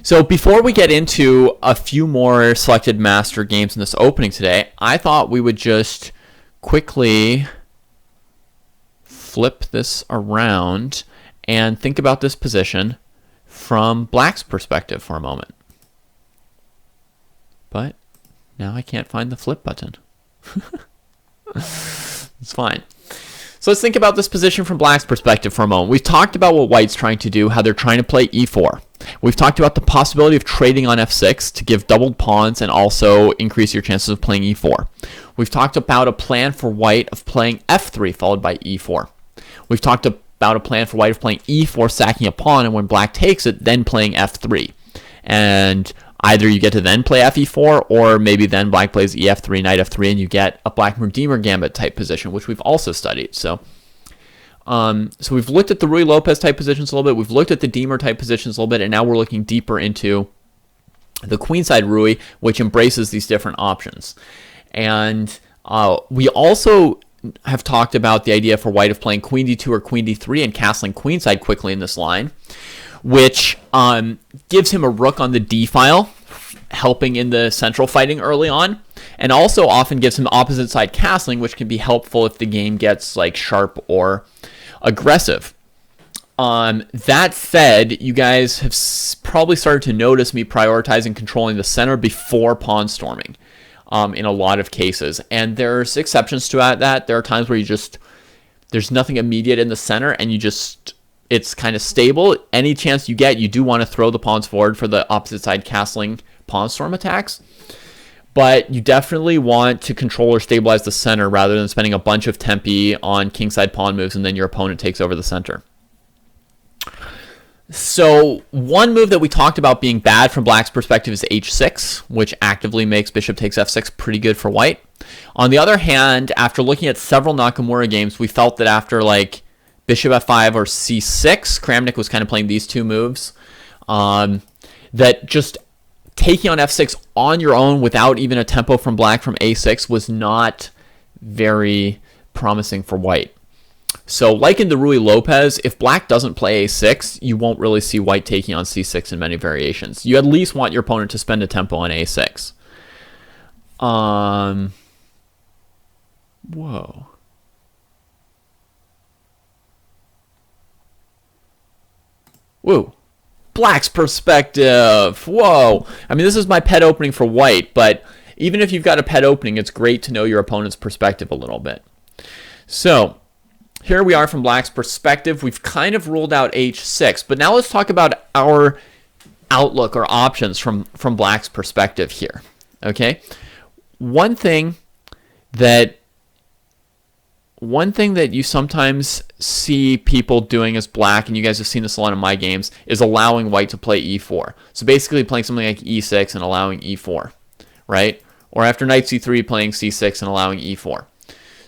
So before we get into a few more selected master games in this opening today, I thought we would just quickly flip this around and think about this position from black's perspective for a moment. But now I can't find the flip button. It's fine. So let's think about this position from black's perspective for a moment. We've talked about what white's trying to do, how they're trying to play e4. We've talked about the possibility of trading on f6 to give doubled pawns and also increase your chances of playing e4. We've talked about a plan for white of playing f3 followed by e4. We've talked about a plan for white of playing e4, sacking a pawn, and when black takes it, then playing f3. And either you get to then play fe4, or maybe then black plays ef3, knight f3, and you get a black Redeemer Gambit type position, which we've also studied. So we've looked at the Ruy Lopez type positions a little bit, we've looked at the Deemer type positions a little bit, and now we're looking deeper into the Queenside Ruy, which embraces these different options. And we also have talked about the idea for white of playing queen d2 or queen d3 and castling queenside quickly in this line, which gives him a rook on the d file, helping in the central fighting early on, and also often gives him opposite side castling, which can be helpful if the game gets like sharp or aggressive. That said, you guys have probably started to notice me prioritizing controlling the center before pawn storming in a lot of cases, and there's exceptions to that. There are times where there's nothing immediate in the center, and it's kind of stable. Any chance you get, you do want to throw the pawns forward for the opposite side castling pawn storm attacks. But you definitely want to control or stabilize the center rather than spending a bunch of tempi on kingside pawn moves and then your opponent takes over the center. So one move that we talked about being bad from black's perspective is h6, which actively makes bishop takes f6 pretty good for white. On the other hand, after looking at several Nakamura games, we felt that after like bishop f5 or c6, Kramnik was kind of playing these two moves, that just taking on f6 on your own without even a tempo from black from a6 was not very promising for white. So like in the Ruy Lopez, if black doesn't play a6, you won't really see white taking on c6 in many variations. You at least want your opponent to spend a tempo on a6. Whoa. Woo. Black's perspective. Whoa. I mean, this is my pet opening for white, but even if you've got a pet opening, it's great to know your opponent's perspective a little bit. So here we are from black's perspective. We've kind of ruled out h6, but now let's talk about our outlook or options from black's perspective here. Okay? One thing that you sometimes see people doing as black, and you guys have seen this a lot in my games, is allowing white to play e4. So basically playing something like e6 and allowing e4, right? Or after knight c3, playing c6 and allowing e4.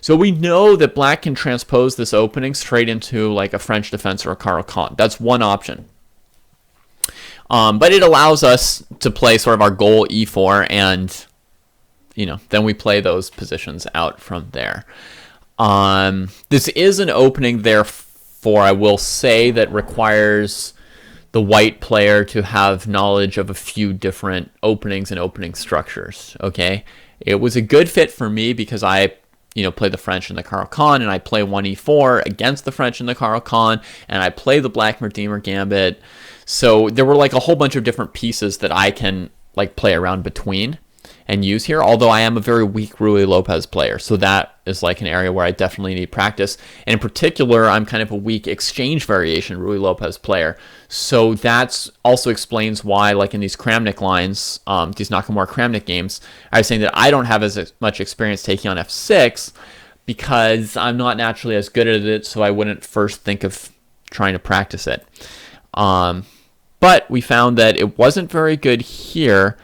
So we know that black can transpose this opening straight into like a French defense or a Caro-Kann. That's one option. But it allows us to play sort of our goal e4, and then we play those positions out from there. This is an opening, therefore, I will say, that requires the white player to have knowledge of a few different openings and opening structures. Okay, it was a good fit for me because I play the French and the Caro-Kann, and I play 1e4 against the French and the Caro-Kann, and I play the black Redeemer Gambit. So there were like a whole bunch of different pieces that I can like play around between and use here, although I am a very weak Ruy Lopez player, so that is like an area where I definitely need practice. And in particular, I'm kind of a weak exchange variation Ruy Lopez player, so that also explains why, like in these Kramnik lines, these Nakamura Kramnik games, I was saying that I don't have as much experience taking on f6 because I'm not naturally as good at it, so I wouldn't first think of trying to practice it. But we found that it wasn't very good here,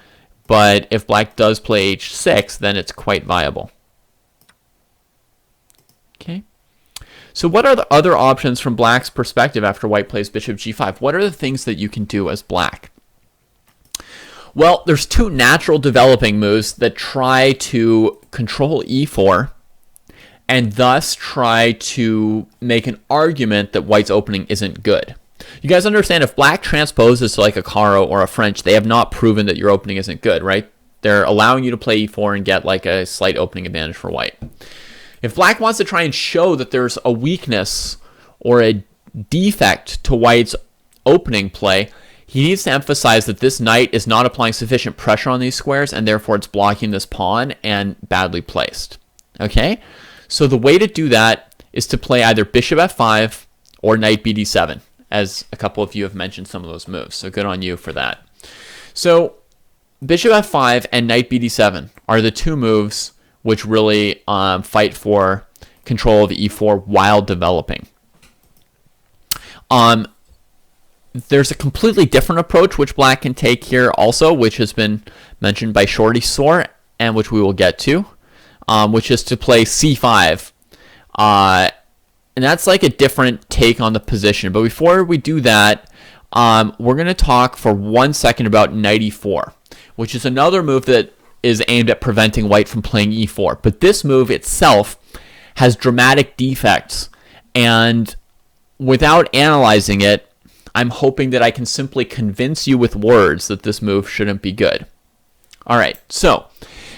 but if black does play h6, then it's quite viable. Okay. So what are the other options from black's perspective after white plays bishop g5? What are the things that you can do as black? Well, there's two natural developing moves that try to control e4 and thus try to make an argument that white's opening isn't good. You guys understand if black transposes to like a Caro or a French, they have not proven that your opening isn't good, right? They're allowing you to play e4 and get like a slight opening advantage for white. If black wants to try and show that there's a weakness or a defect to white's opening play, he needs to emphasize that this knight is not applying sufficient pressure on these squares, and therefore it's blocking this pawn and badly placed. Okay? So the way to do that is to play either bishop f5 or knight bd7, as a couple of you have mentioned some of those moves. So good on you for that. So bishop f5 and knight bd7 are the two moves which really fight for control of e4 while developing. There's a completely different approach which black can take here also, which has been mentioned by Shorty Soar, and which we will get to, which is to play c5. And that's like a different take on the position. But before we do that, we're going to talk for 1 second about knight e4, which is another move that is aimed at preventing white from playing e4. But this move itself has dramatic defects, and without analyzing it, I'm hoping that I can simply convince you with words that this move shouldn't be good. All right, so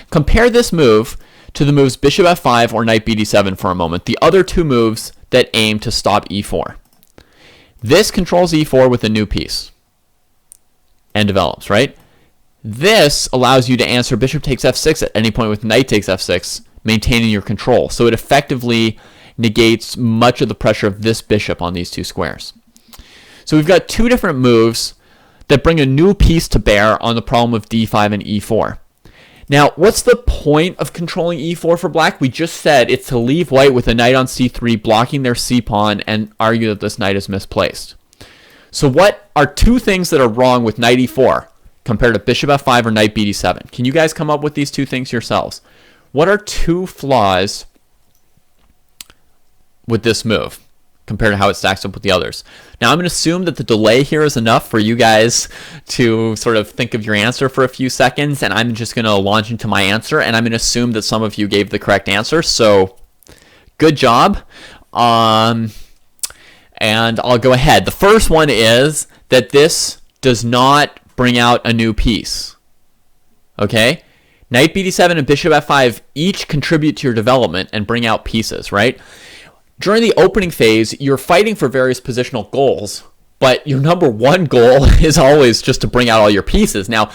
compare this move to the moves bishop f5 or knight bd7 for a moment, the other two moves that aim to stop e4. This controls e4 with a new piece and develops, right? This allows you to answer bishop takes f6 at any point with knight takes f6, maintaining your control. So it effectively negates much of the pressure of this bishop on these two squares. So we've got two different moves that bring a new piece to bear on the problem of d5 and e4. Now, what's the point of controlling e4 for black? We just said it's to leave white with a knight on c3, blocking their c-pawn, and argue that this knight is misplaced. So what are two things that are wrong with knight e4 compared to bishop f5 or knight bd7? Can you guys come up with these two things yourselves? What are two flaws with this move compared to how it stacks up with the others? Now, I'm going to assume that the delay here is enough for you guys to sort of think of your answer for a few seconds, and I'm just going to launch into my answer, and I'm going to assume that some of you gave the correct answer, so good job. And I'll go ahead. The first one is that this does not bring out a new piece. Okay? Knight bd7 and bishop f5 each contribute to your development and bring out pieces, right? During the opening phase, you're fighting for various positional goals, but your number one goal is always just to bring out all your pieces. Now,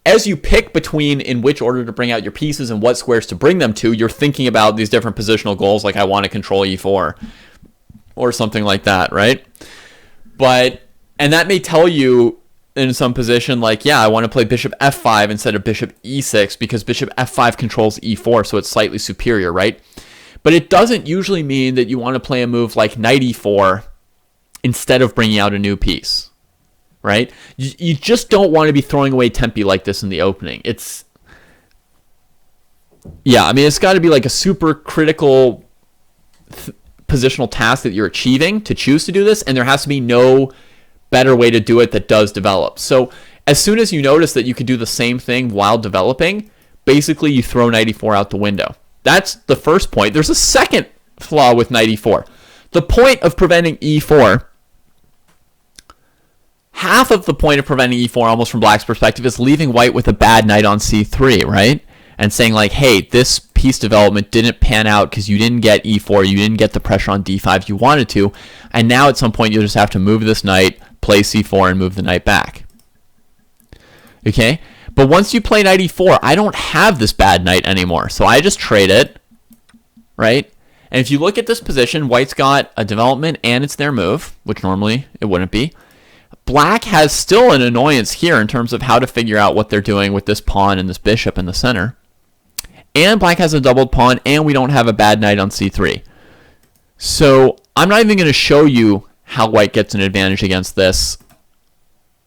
as you pick between in which order to bring out your pieces and what squares to bring them to, you're thinking about these different positional goals, like I want to control e4 or something like that, right? And that may tell you in some position, like, yeah, I want to play bishop f5 instead of bishop e6 because bishop f5 controls e4, so it's slightly superior, right? But it doesn't usually mean that you want to play a move like knight e4 instead of bringing out a new piece, right? You just don't want to be throwing away tempi like this in the opening. It's got to be like a super critical positional task that you're achieving to choose to do this, and there has to be no better way to do it that does develop. So as soon as you notice that you could do the same thing while developing, basically you throw knight e4 out the window. That's the first point. There's a second flaw with knight e4. The point of preventing e4, half of the point of preventing e4 almost from black's perspective is leaving white with a bad knight on c3, right? And saying like, hey, this piece development didn't pan out because you didn't get e4, you didn't get the pressure on d5 you wanted to, and now at some point you'll just have to move this knight, play c4, and move the knight back. Okay? But once you play knight e4, I don't have this bad knight anymore. So I just trade it, right? And if you look at this position, white's got a development and it's their move, which normally it wouldn't be. Black has still an annoyance here in terms of how to figure out what they're doing with this pawn and this bishop in the center. And black has a doubled pawn, and we don't have a bad knight on c3. So I'm not even going to show you how white gets an advantage against this.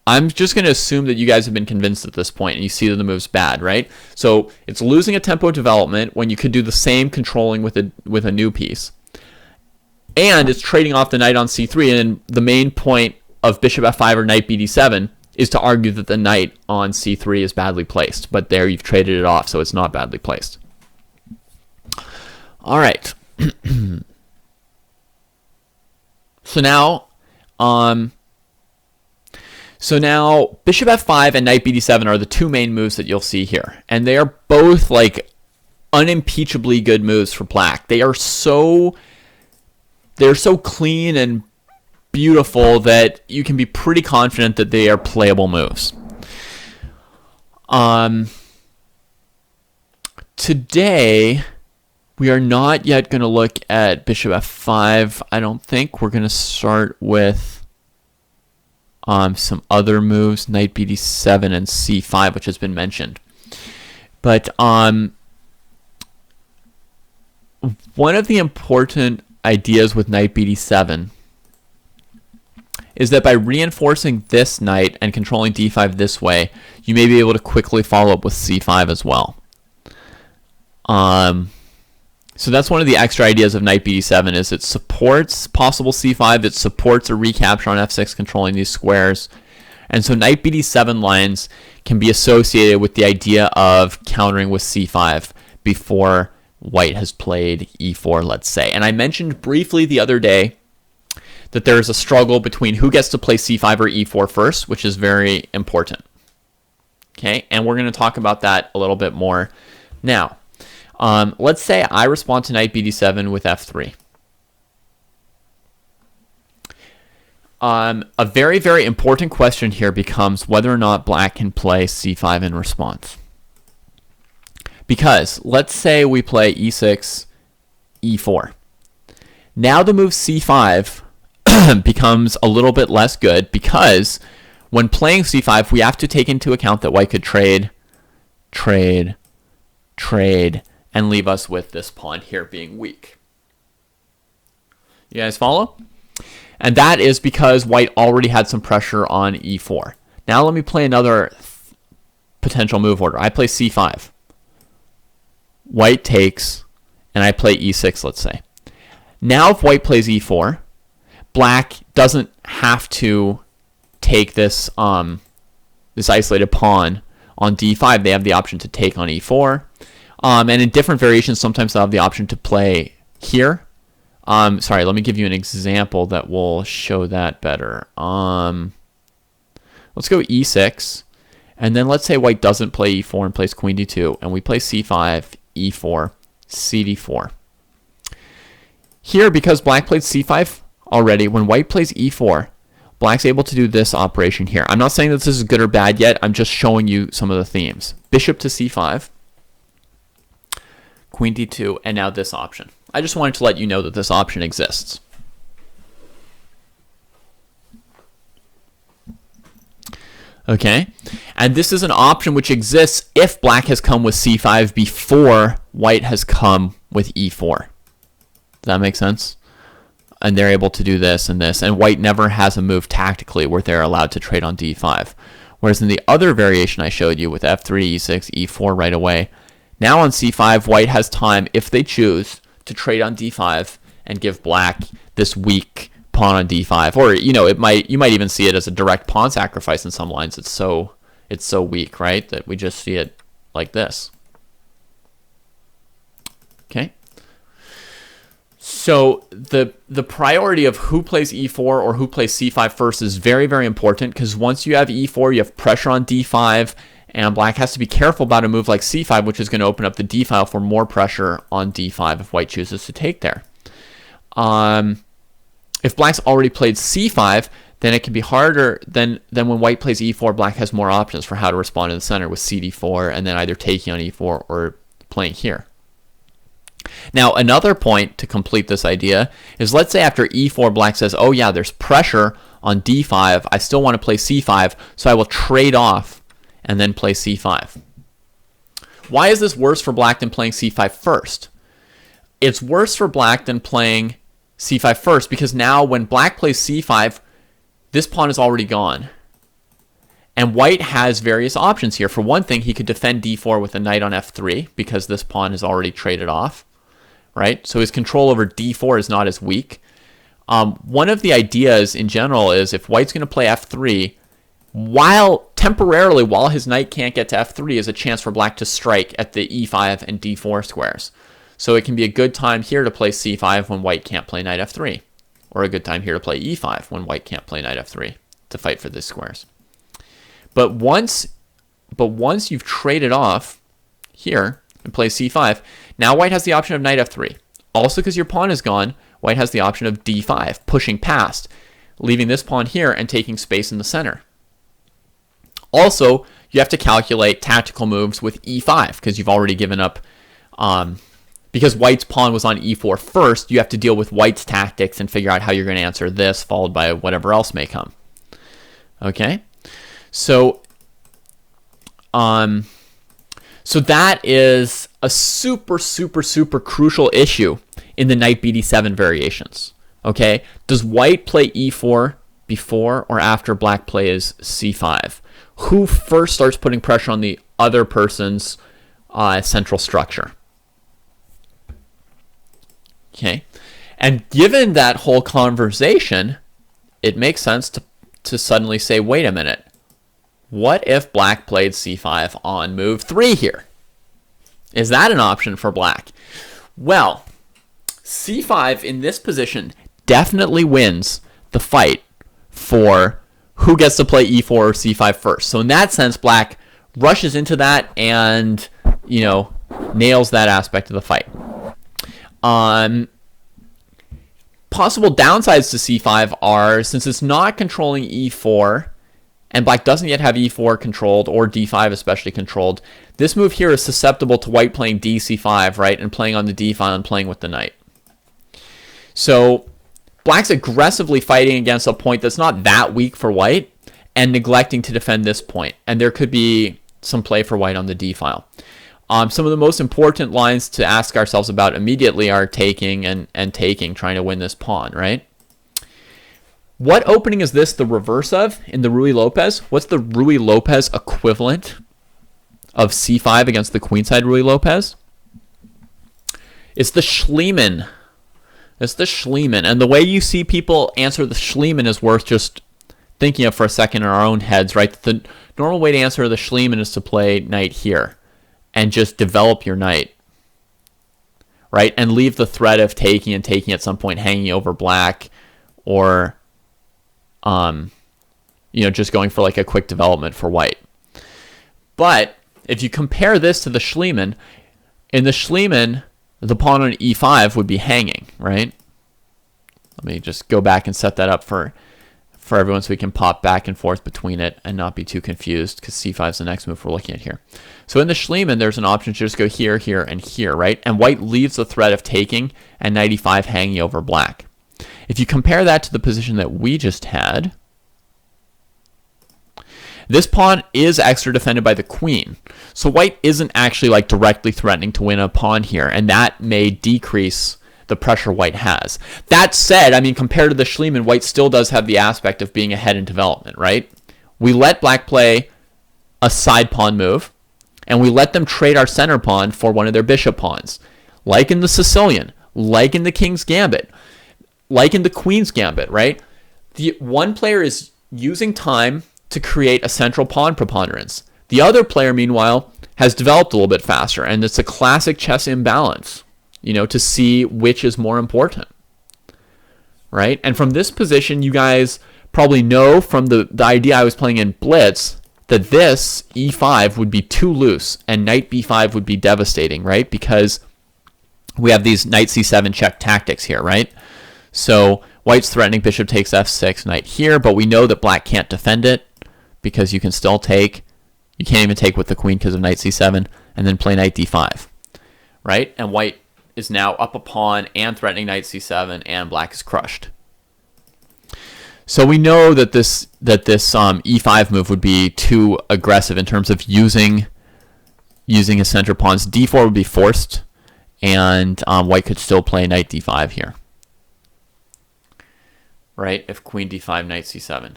I'm just going to assume that you guys have been convinced at this point and you see that the move's bad, right? So it's losing a tempo development when you could do the same controlling with a new piece. And it's trading off the knight on c3, and the main point of bishop f5 or knight bd7 is to argue that the knight on c3 is badly placed. But there you've traded it off, so it's not badly placed. All right. So now, So now bishop f5 and knight bd7 are the two main moves that you'll see here. And they are both like unimpeachably good moves for black. They're so clean and beautiful that you can be pretty confident that they are playable moves. Today, we are not yet going to look at bishop f5, I don't think. We're going to start with some other moves, knight bd7 and c5, which has been mentioned. But one of the important ideas with knight bd7 is that by reinforcing this knight and controlling d5 this way, you may be able to quickly follow up with c5 as well. So that's one of the extra ideas of knight bd7 is it supports possible c5, it supports a recapture on f6 controlling these squares. And so knight bd7 lines can be associated with the idea of countering with c5 before white has played e4, let's say. And I mentioned briefly the other day that there's a struggle between who gets to play c5 or e4 first, which is very important. Okay, and we're going to talk about that a little bit more now. Let's say I respond to knight bd7 with f3. A very, very important question here becomes whether or not black can play c5 in response. Because let's say we play e6, e4. Now the move c5 becomes a little bit less good because when playing c5, we have to take into account that white could trade, and leave us with this pawn here being weak. You guys follow? And that is because white already had some pressure on e4. Now let me play another potential move order. I play c5. White takes, and I play e6, let's say. Now if white plays e4, black doesn't have to take this, this isolated pawn on d5. They have the option to take on e4. And in different variations, sometimes they'll have the option to play here. Sorry, let me give you an example that will show that better. Let's go e6. And then let's say white doesn't play e4 and plays queen d2. And we play c5, e4, cd4. Here, because black played c5 already, when white plays e4, black's able to do this operation here. I'm not saying that this is good or bad yet. I'm just showing you some of the themes. Bishop to c5. Queen d2, and now this option. I just wanted to let you know that this option exists. Okay, and this is an option which exists if black has come with c5 before white has come with e4. Does that make sense? And they're able to do this and this, and white never has a move tactically where they're allowed to trade on d5. Whereas in the other variation I showed you with f3, e6, e4 right away, now on c5, white has time, if they choose, to trade on d5 and give black this weak pawn on d5. Or, you know, you might even see it as a direct pawn sacrifice in some lines. It's so weak, right, that we just see it like this. Okay? So the priority of who plays e4 or who plays c5 first is very, very important, because once you have e4, you have pressure on d5, and black has to be careful about a move like c5, which is going to open up the d file for more pressure on d5 if white chooses to take there. If black's already played c5, then it can be harder. Then when white plays e4, black has more options for how to respond in the center with cd4, and then either taking on e4 or playing here. Now, another point to complete this idea is, let's say after e4, black says, oh yeah, there's pressure on d5. I still want to play c5, so I will trade off and then play c5. Why is this worse for black than playing c5 first? It's worse for black than playing c5 first because now when black plays c5, this pawn is already gone. And white has various options here. For one thing, he could defend d4 with a knight on f3 because this pawn is already traded off, right? So his control over d4 is not as weak. One of the ideas in general is if white's going to play f3, temporarily while his knight can't get to f3, is a chance for black to strike at the e5 and d4 squares. So it can be a good time here to play c5 when white can't play knight f3, or a good time here to play e5 when white can't play knight f3 to fight for these squares. But once you've traded off here and play c5, now white has the option of knight f3. Also, because your pawn is gone, white has the option of d5, pushing past, leaving this pawn here and taking space in the center. Also, you have to calculate tactical moves with e5 because you've already given up. Because white's pawn was on e4 first, you have to deal with white's tactics and figure out how you're going to answer this, followed by whatever else may come. Okay? So that is a super, super, super crucial issue in the knight bd7 variations. Okay? Does white play e4 before or after black plays c5? Who first starts putting pressure on the other person's central structure? Okay, and given that whole conversation, it makes sense to suddenly say, wait a minute, what if black played c5 on move 3 here? Is that an option for black? Well, c5 in this position definitely wins the fight for who gets to play e4 or c5 first. So in that sense, black rushes into that and, you know, nails that aspect of the fight. Possible downsides to c5 are, since it's not controlling e4, and black doesn't yet have e4 controlled, or d5 especially controlled, this move here is susceptible to white playing dc5, right, and playing on the d file and playing with the knight. So black's aggressively fighting against a point that's not that weak for white, and neglecting to defend this point, and there could be some play for white on the d file. Some of the most important lines to ask ourselves about immediately are taking and taking, trying to win this pawn, right? What opening is this the reverse of in the Ruy-Lopez? What's the Ruy-Lopez equivalent of c5 against the queenside Ruy-Lopez? It's the Schliemann. It's the Schliemann. And the way you see people answer the Schliemann is worth just thinking of for a second in our own heads, right? The normal way to answer the Schliemann is to play knight here and just develop your knight, right? And leave the threat of taking and taking at some point hanging over black, or, you know, just going for like a quick development for white. But if you compare this to the Schliemann, in the Schliemann, the pawn on e5 would be hanging, right? Let me just go back and set that up for everyone so we can pop back and forth between it and not be too confused, because c5 is the next move we're looking at here. So in the Schliemann, there's an option to just go here, here, and here, right? And white leaves the threat of taking and knight e5 hanging over black. If you compare that to the position that we just had, this pawn is extra defended by the queen. So white isn't actually like directly threatening to win a pawn here, and that may decrease the pressure white has. That said, I mean, compared to the Schliemann, white still does have the aspect of being ahead in development, right? We let black play a side pawn move, and we let them trade our center pawn for one of their bishop pawns, like in the Sicilian, like in the King's Gambit, like in the Queen's Gambit, right? The one player is using time to create a central pawn preponderance. The other player, meanwhile, has developed a little bit faster, and it's a classic chess imbalance, you know, to see which is more important, right? And from this position, you guys probably know from the idea I was playing in Blitz that this e5 would be too loose and knight b5 would be devastating, right? Because we have these knight c7 check tactics here, right? So white's threatening bishop takes f6, knight here, but we know that black can't defend it because you can still take. You can't even take with the queen because of knight c7, and then play knight d5, right? And white is now up a pawn and threatening knight c7, and black is crushed. So we know that this e5 move would be too aggressive in terms of using his center pawns. d4 would be forced, and white could still play knight d5 here, right? If queen d5, knight c7.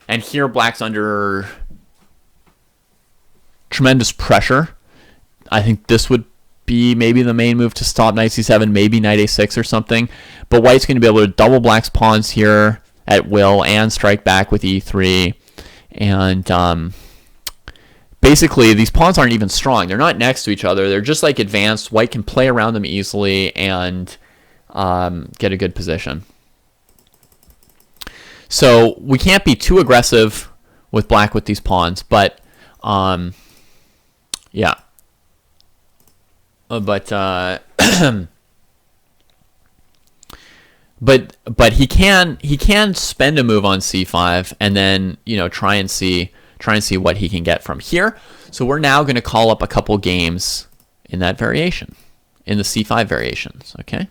And here black's under tremendous pressure. I think this would be maybe the main move to stop knight c7, maybe knight a6 or something. But white's going to be able to double black's pawns here at will and strike back with e3. And basically, these pawns aren't even strong. They're not next to each other. They're just like advanced. White can play around them easily and get a good position. So we can't be too aggressive with black with these pawns, but yeah. But he can spend a move on c5 and then, you know, try and see what he can get from here. So we're now going to call up a couple games in that variation, in the c5 variations, okay?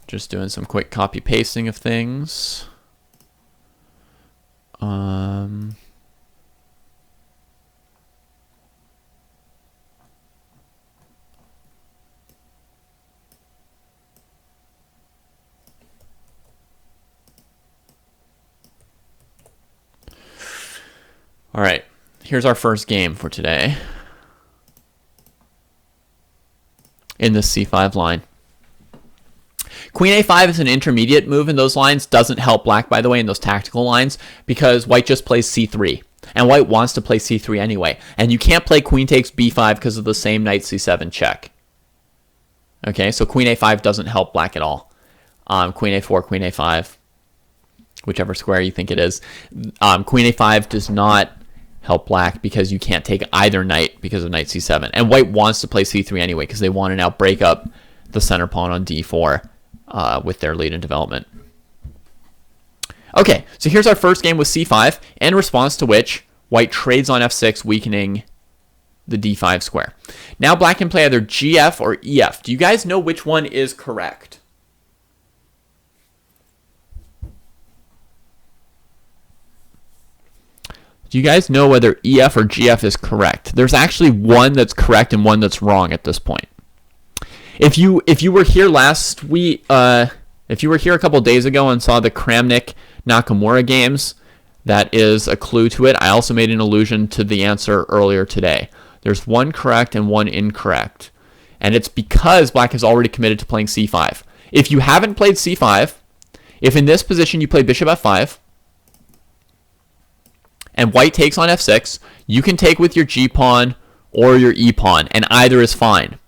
Just doing some quick copy pasting of things. All right, here's our first game for today in this c5 line. Queen a5 is an intermediate move in those lines. Doesn't help black, by the way, in those tactical lines, because white just plays c3. And white wants to play c3 anyway. And you can't play queen takes b5 because of the same knight c7 check. Okay, so queen a5 doesn't help black at all. Queen a4, queen a5, whichever square you think it is. Queen a5 does not help black because you can't take either knight because of knight c7. And white wants to play c3 anyway because they want to now break up the center pawn on d4 with their lead in development. Okay, so here's our first game with c5, in response to which white trades on f6, weakening the d5 square. Now black can play either gf or ef. Do you guys know which one is correct? Do you guys know whether ef or gf is correct? There's actually one that's correct and one that's wrong at this point. If you were here last week, if you were here a couple days ago and saw the Kramnik Nakamura games, that is a clue to it. I also made an allusion to the answer earlier today. There's one correct and one incorrect, and it's because black has already committed to playing c5. If you haven't played c5, if in this position you play bishop f5, and white takes on f6, you can take with your g-pawn or your e-pawn, and either is fine,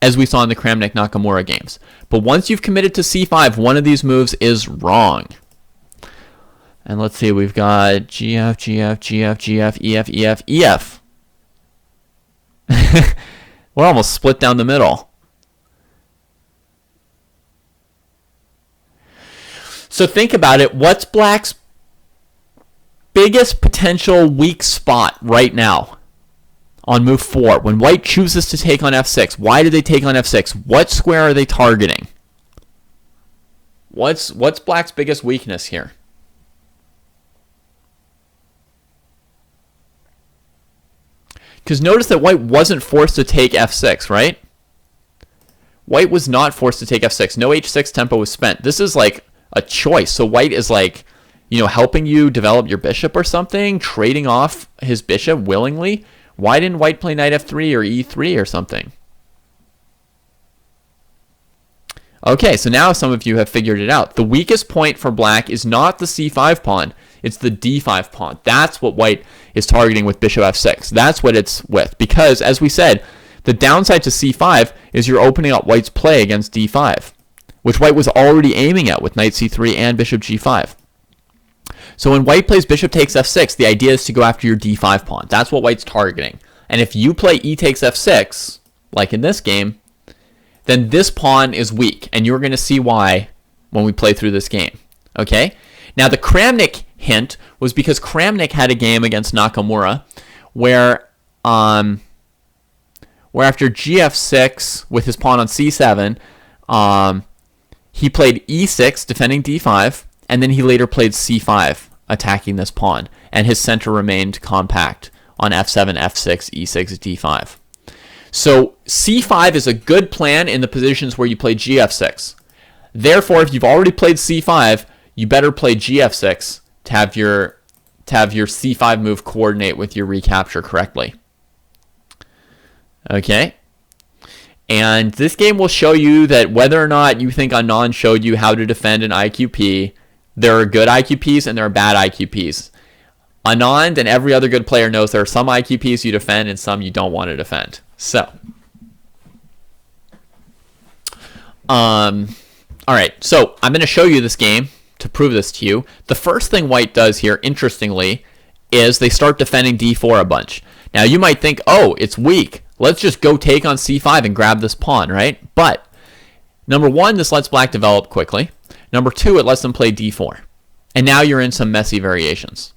as we saw in the Kramnik Nakamura games. But once you've committed to c5, one of these moves is wrong. And let's see, we've got gf, gf, gf, gf, ef, ef, ef. We're almost split down the middle. So think about it. What's black's biggest potential weak spot right now on move 4? When white chooses to take on f6, why did they take on f6? What square are they targeting? What's black's biggest weakness here? Because notice that white wasn't forced to take f6, right? White was not forced to take f6. No h6 tempo was spent. This is like a choice. So white is like, you know, helping you develop your bishop or something, trading off his bishop willingly. Why didn't white play knight f3 or e3 or something? Okay, so now some of you have figured it out. The weakest point for black is not the c5 pawn, it's the d5 pawn. That's what white is targeting with bishop f6. That's what it's with. Because, as we said, the downside to c5 is you're opening up white's play against d5, which white was already aiming at with knight c3 and bishop g5. So when white plays bishop takes f6, the idea is to go after your d5 pawn. That's what white's targeting. And if you play e takes f6, like in this game, then this pawn is weak. And you're going to see why when we play through this game. Okay? Now the Kramnik hint was because Kramnik had a game against Nakamura where after gf6 with his pawn on c7, he played e6 defending d5, and then he later played c5 attacking this pawn, and his center remained compact on f7, f6, e6, d5. So c5 is a good plan in the positions where you play gf6. Therefore, if you've already played c5, you better play gf6 to have your c5 move coordinate with your recapture correctly. Okay? And this game will show you that whether or not you think Anand showed you how to defend an IQP, there are good IQPs and there are bad IQPs. Anand and every other good player knows there are some IQPs you defend and some you don't want to defend. So, all right, so I'm going to show you this game to prove this to you. The first thing white does here, interestingly, is they start defending d4 a bunch. Now, you might think, oh, it's weak. Let's just go take on c5 and grab this pawn, right? But, number one, this lets black develop quickly. Number two, it lets them play d4. And now you're in some messy variations.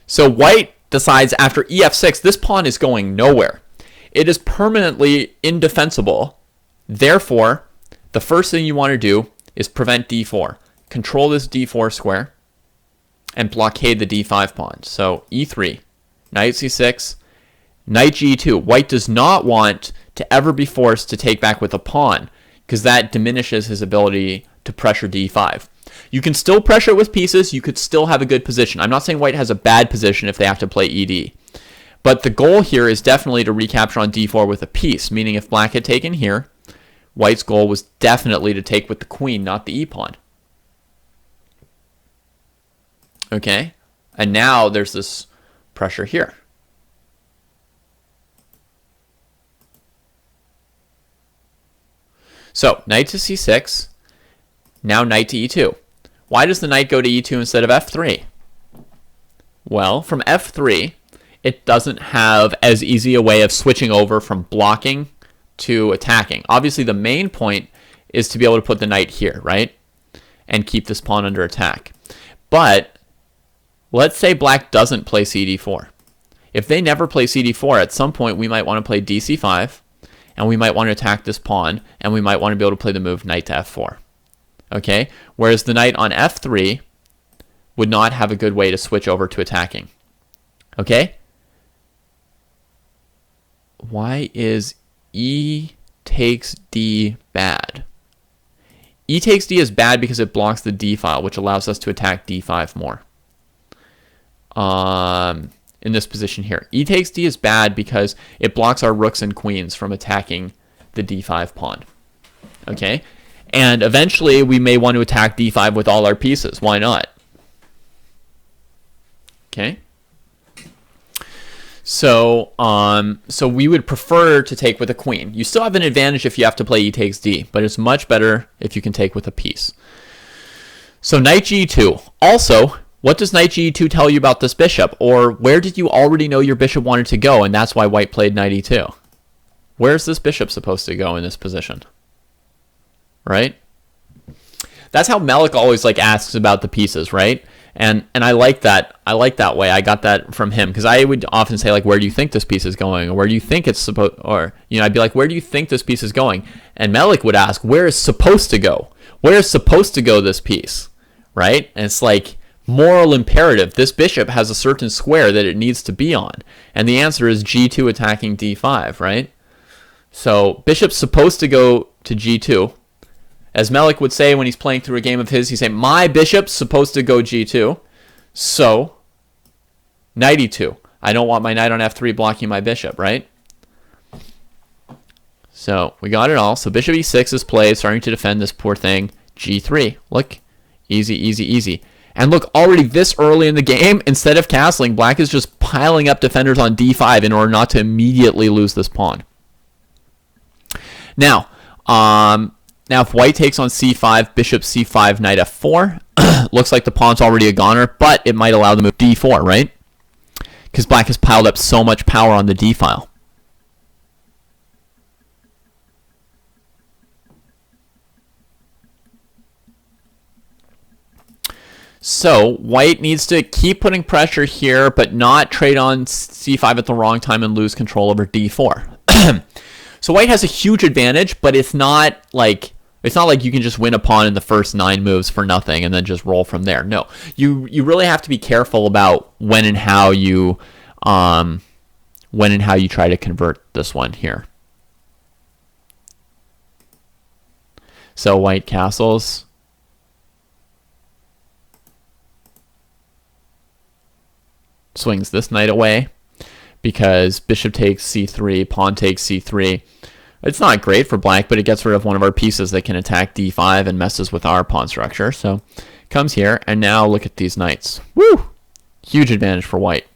So white decides after ef6, this pawn is going nowhere. It is permanently indefensible. Therefore, the first thing you want to do is prevent d4. Control this d4 square and blockade the d5 pawn. So e3, knight c6, knight g2. White does not want to ever be forced to take back with a pawn because that diminishes his ability to pressure d5. You can still pressure it with pieces. You could still have a good position. I'm not saying white has a bad position if they have to play ed. But the goal here is definitely to recapture on d4 with a piece, meaning if black had taken here, white's goal was definitely to take with the queen, not the e-pawn. Okay? And now there's this pressure here. So, knight to c6, now knight to e2. Why does the knight go to e2 instead of f3? Well, from f3, it doesn't have as easy a way of switching over from blocking to attacking. Obviously, the main point is to be able to put the knight here, right? And keep this pawn under attack. But let's say black doesn't play cd4. If they never play cd4, at some point we might want to play dc5, and we might want to attack this pawn, and we might want to be able to play the move knight to f4. Okay? Whereas the knight on f3 would not have a good way to switch over to attacking. Okay? Why is E takes D bad? E takes D is bad because it blocks the D file, which allows us to attack D5 more. In this position here. E takes D is bad because it blocks our rooks and queens from attacking the D5 pawn. Okay? And eventually we may want to attack D5 with all our pieces. Why not? Okay? So, so we would prefer to take with a queen. You still have an advantage if you have to play E takes D, but it's much better if you can take with a piece. So knight g2. Also, what does knight g2 tell you about this bishop? Or where did you already know your bishop wanted to go, and that's why white played knight e2? Where's this bishop supposed to go in this position? Right? That's how Melik always asks about the pieces, right? And I like that. I like that way. I got that from him because I would often say where do you think this piece is going, or where do you think it's supposed, or I'd be like, where do you think this piece is going? And Melik would ask, where is supposed to go? Where is supposed to go this piece, right? And it's moral imperative. This bishop has a certain square that it needs to be on, and the answer is g2 attacking d5, right? So bishop's supposed to go to g2. As Melik would say when he's playing through a game of his, he'd say, my bishop's supposed to go g2, so knight e2. I don't want my knight on f3 blocking my bishop, right? So we got it all. So bishop e6 is played, starting to defend this poor thing. g3. Look, easy, easy, easy. And look, already this early in the game, instead of castling, black is just piling up defenders on d5 in order not to immediately lose this pawn. Now, if white takes on c5, bishop c5, knight f4, looks like the pawn's already a goner, but it might allow the move d4, right? Because black has piled up so much power on the d file. So white needs to keep putting pressure here, but not trade on c5 at the wrong time and lose control over d4. So white has a huge advantage, but it's not like you can just win a pawn in the first 9 moves for nothing and then just roll from there. No, you really have to be careful about when and how you try to convert this one here. So white castles. Swings this knight away because bishop takes c3, pawn takes c3. It's not great for black, but it gets rid of one of our pieces that can attack d5 and messes with our pawn structure. So comes here, and now look at these knights. Woo! Huge advantage for white.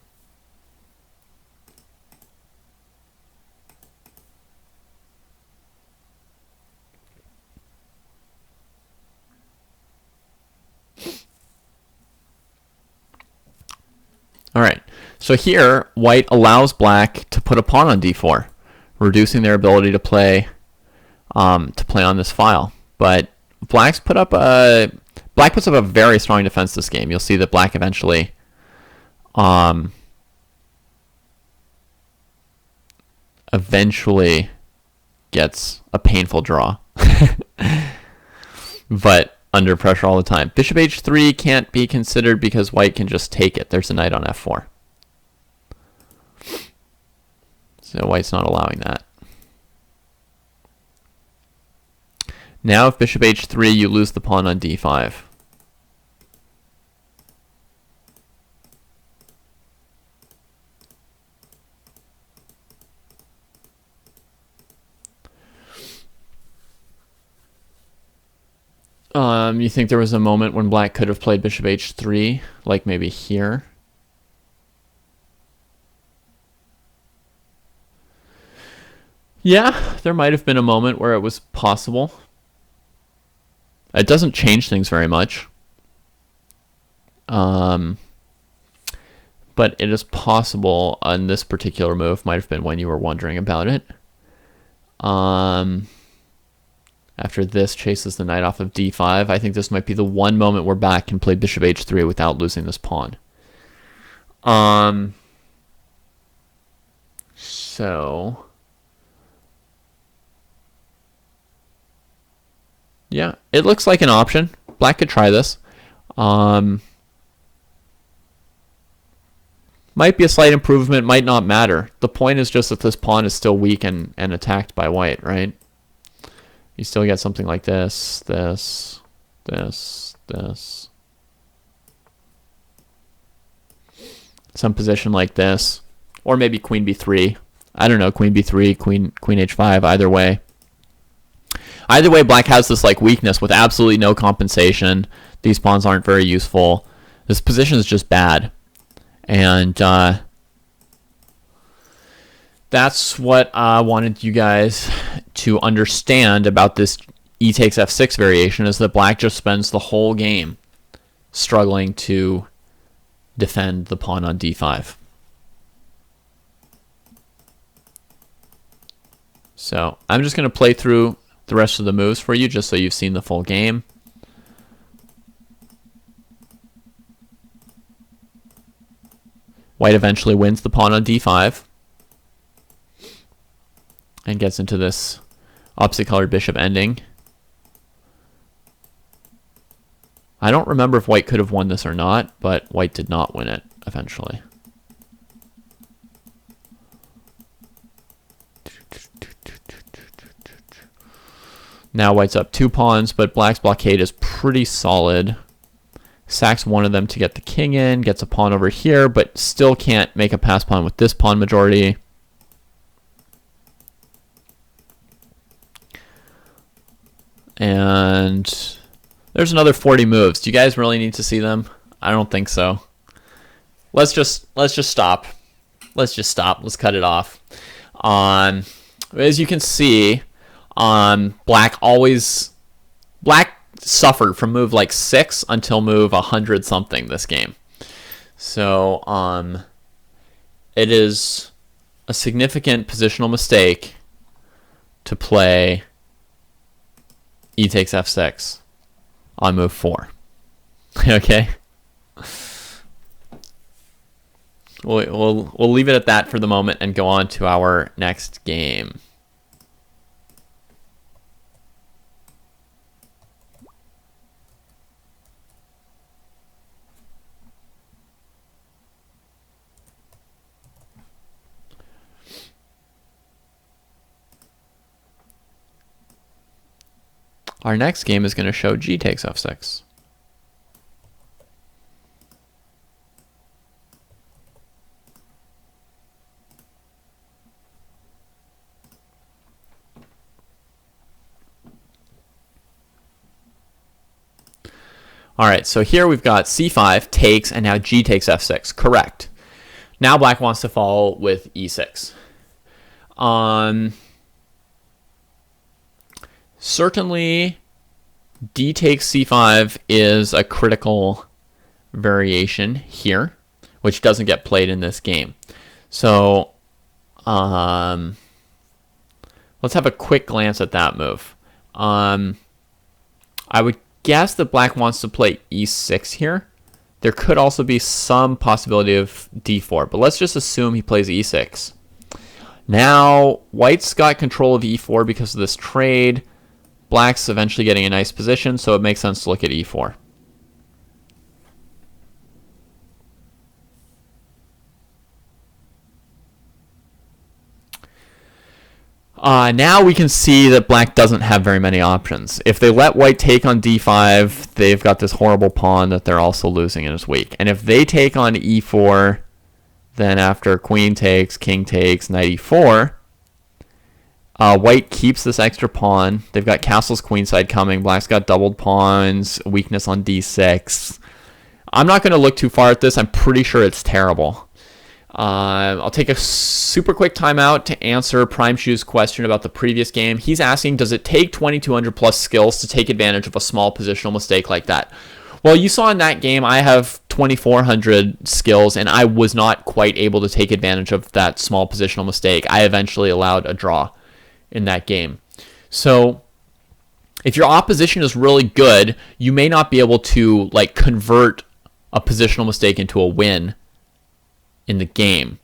So here, white allows black to put a pawn on d4, reducing their ability to play on this file. But black puts up a very strong defense this game. You'll see that black eventually gets a painful draw. But under pressure all the time. Bishop h3 can't be considered because white can just take it. There's a knight on f4. So white's not allowing that. Now if bishop h3, you lose the pawn on d5. You think there was a moment when black could have played bishop h3, like maybe here? Yeah, there might have been a moment where it was possible. It doesn't change things very much. But it is possible on this particular move. Might have been when you were wondering about it. After this chases the knight off of d5, I think this might be the one moment where black can play bishop h3 without losing this pawn. So yeah, it looks like an option. Black could try this. Might be a slight improvement, might not matter. The point is just that this pawn is still weak and attacked by white, right? You still get something like this, this, this, this. Some position like this. Or maybe queen b3. I don't know, queen b3, queen h5, either way. Either way, black has this like weakness with absolutely no compensation. These pawns aren't very useful. This position is just bad. And that's what I wanted you guys to understand about this e takes f6 variation, is that black just spends the whole game struggling to defend the pawn on d5. So I'm just going to play through the rest of the moves for you just so you've seen the full game. White eventually wins the pawn on d5 and gets into this opposite colored bishop ending. I don't remember if white could have won this or not, but white did not win it eventually. Now white's up 2 pawns, but black's blockade is pretty solid. Sacks one of them to get the king in, gets a pawn over here, but still can't make a pass pawn with this pawn majority. And there's another 40 moves. Do you guys really need to see them? I don't think so. Let's just stop. Let's just stop. Let's cut it off. As you can see, black suffered from move like 6 until move 100 something this game. So it is a significant positional mistake to play e takes f6 on move 4. Okay, we'll leave it at that for the moment and go on to our next game. Our next game is going to show g takes f6. All right, so here we've got c5 takes, and now g takes f6. Correct. Now black wants to follow with e6. Certainly, d takes c5 is a critical variation here, which doesn't get played in this game. So let's have a quick glance at that move. I would guess that black wants to play e6 here. There could also be some possibility of d4, but let's just assume he plays e6. Now, white's got control of e4 because of this trade. Black's eventually getting a nice position, so it makes sense to look at e4. Now we can see that black doesn't have very many options. If they let white take on d5, they've got this horrible pawn that they're also losing and is weak. And if they take on e4, then after queen takes, king takes, knight e4, white keeps this extra pawn. They've got castles queenside coming. Black's got doubled pawns, weakness on d6. I'm not going to look too far at this. I'm pretty sure it's terrible. I'll take a super quick timeout to answer Prime Shoe's question about the previous game. He's asking, does it take 2200 plus skills to take advantage of a small positional mistake like that? Well, you saw in that game, I have 2400 skills, and I was not quite able to take advantage of that small positional mistake. I eventually allowed a draw in that game. So if your opposition is really good, you may not be able to like convert a positional mistake into a win in the game.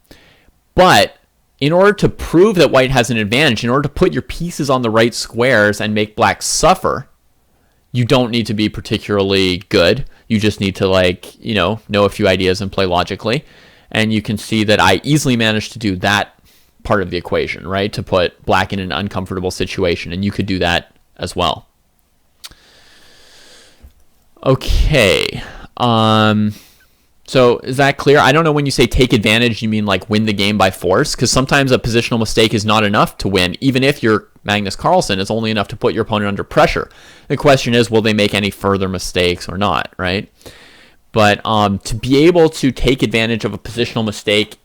But in order to prove that white has an advantage, in order to put your pieces on the right squares and make black suffer, you don't need to be particularly good. You just need to know a few ideas and play logically. And you can see that I easily managed to do that part of the equation, right? To put black in an uncomfortable situation. And you could do that as well. Okay. So is that clear? I don't know when you say take advantage, you mean like win the game by force? Because sometimes a positional mistake is not enough to win, even if you're Magnus Carlsen, it's only enough to put your opponent under pressure. The question is, will they make any further mistakes or not, right? But to be able to take advantage of a positional mistake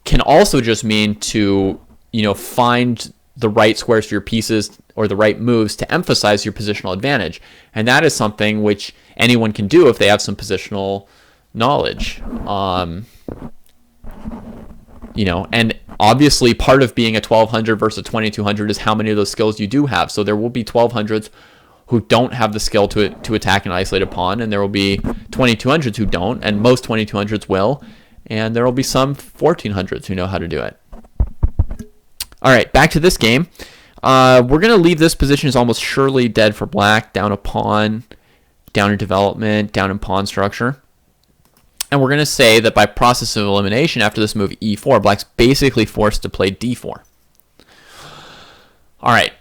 can also just mean to, find the right squares for your pieces or the right moves to emphasize your positional advantage. And that is something which anyone can do if they have some positional knowledge. And obviously part of being a 1200 versus a 2200 is how many of those skills you do have. So there will be 1200s who don't have the skill to attack an isolated pawn, and there will be 2200s who don't, and most 2200s will, and there will be some 1400s who know how to do it. All right, back to this game. We're going to leave this position as almost surely dead for black, down a pawn, down in development, down in pawn structure. And we're going to say that by process of elimination after this move e4, black's basically forced to play d4. All right.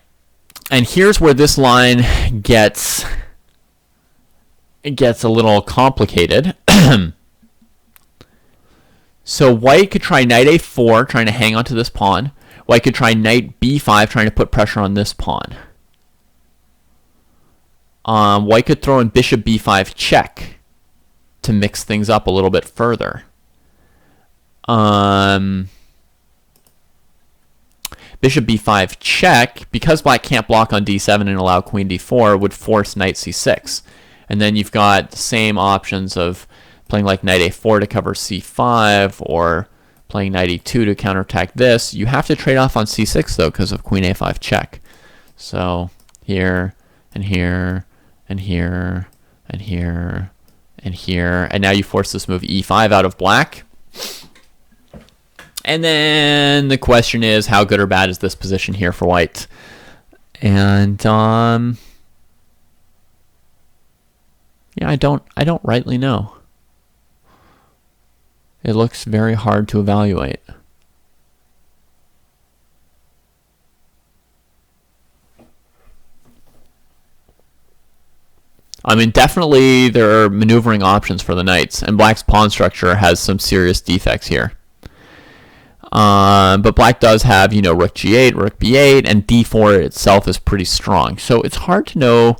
And here's where this line gets a little complicated. So white could try knight a4, trying to hang on to this pawn. White could try knight b5, trying to put pressure on this pawn. White could throw in bishop b5 check to mix things up a little bit further. Bishop b5 check, because black can't block on d7 and allow queen d4, would force knight c6. And then you've got the same options of playing like knight a4 to cover c5, or playing knight e2 to counterattack this. You have to trade off on c6 though because of queen a5 check. So here and here and here and here and here, and now you force this move e5 out of black. And then the question is, how good or bad is this position here for white? And yeah, I don't rightly know. It looks very hard to evaluate. I mean, definitely there are maneuvering options for the knights, and black's pawn structure has some serious defects here. But black does have, rook g8, rook b8, and d4 itself is pretty strong. So it's hard to know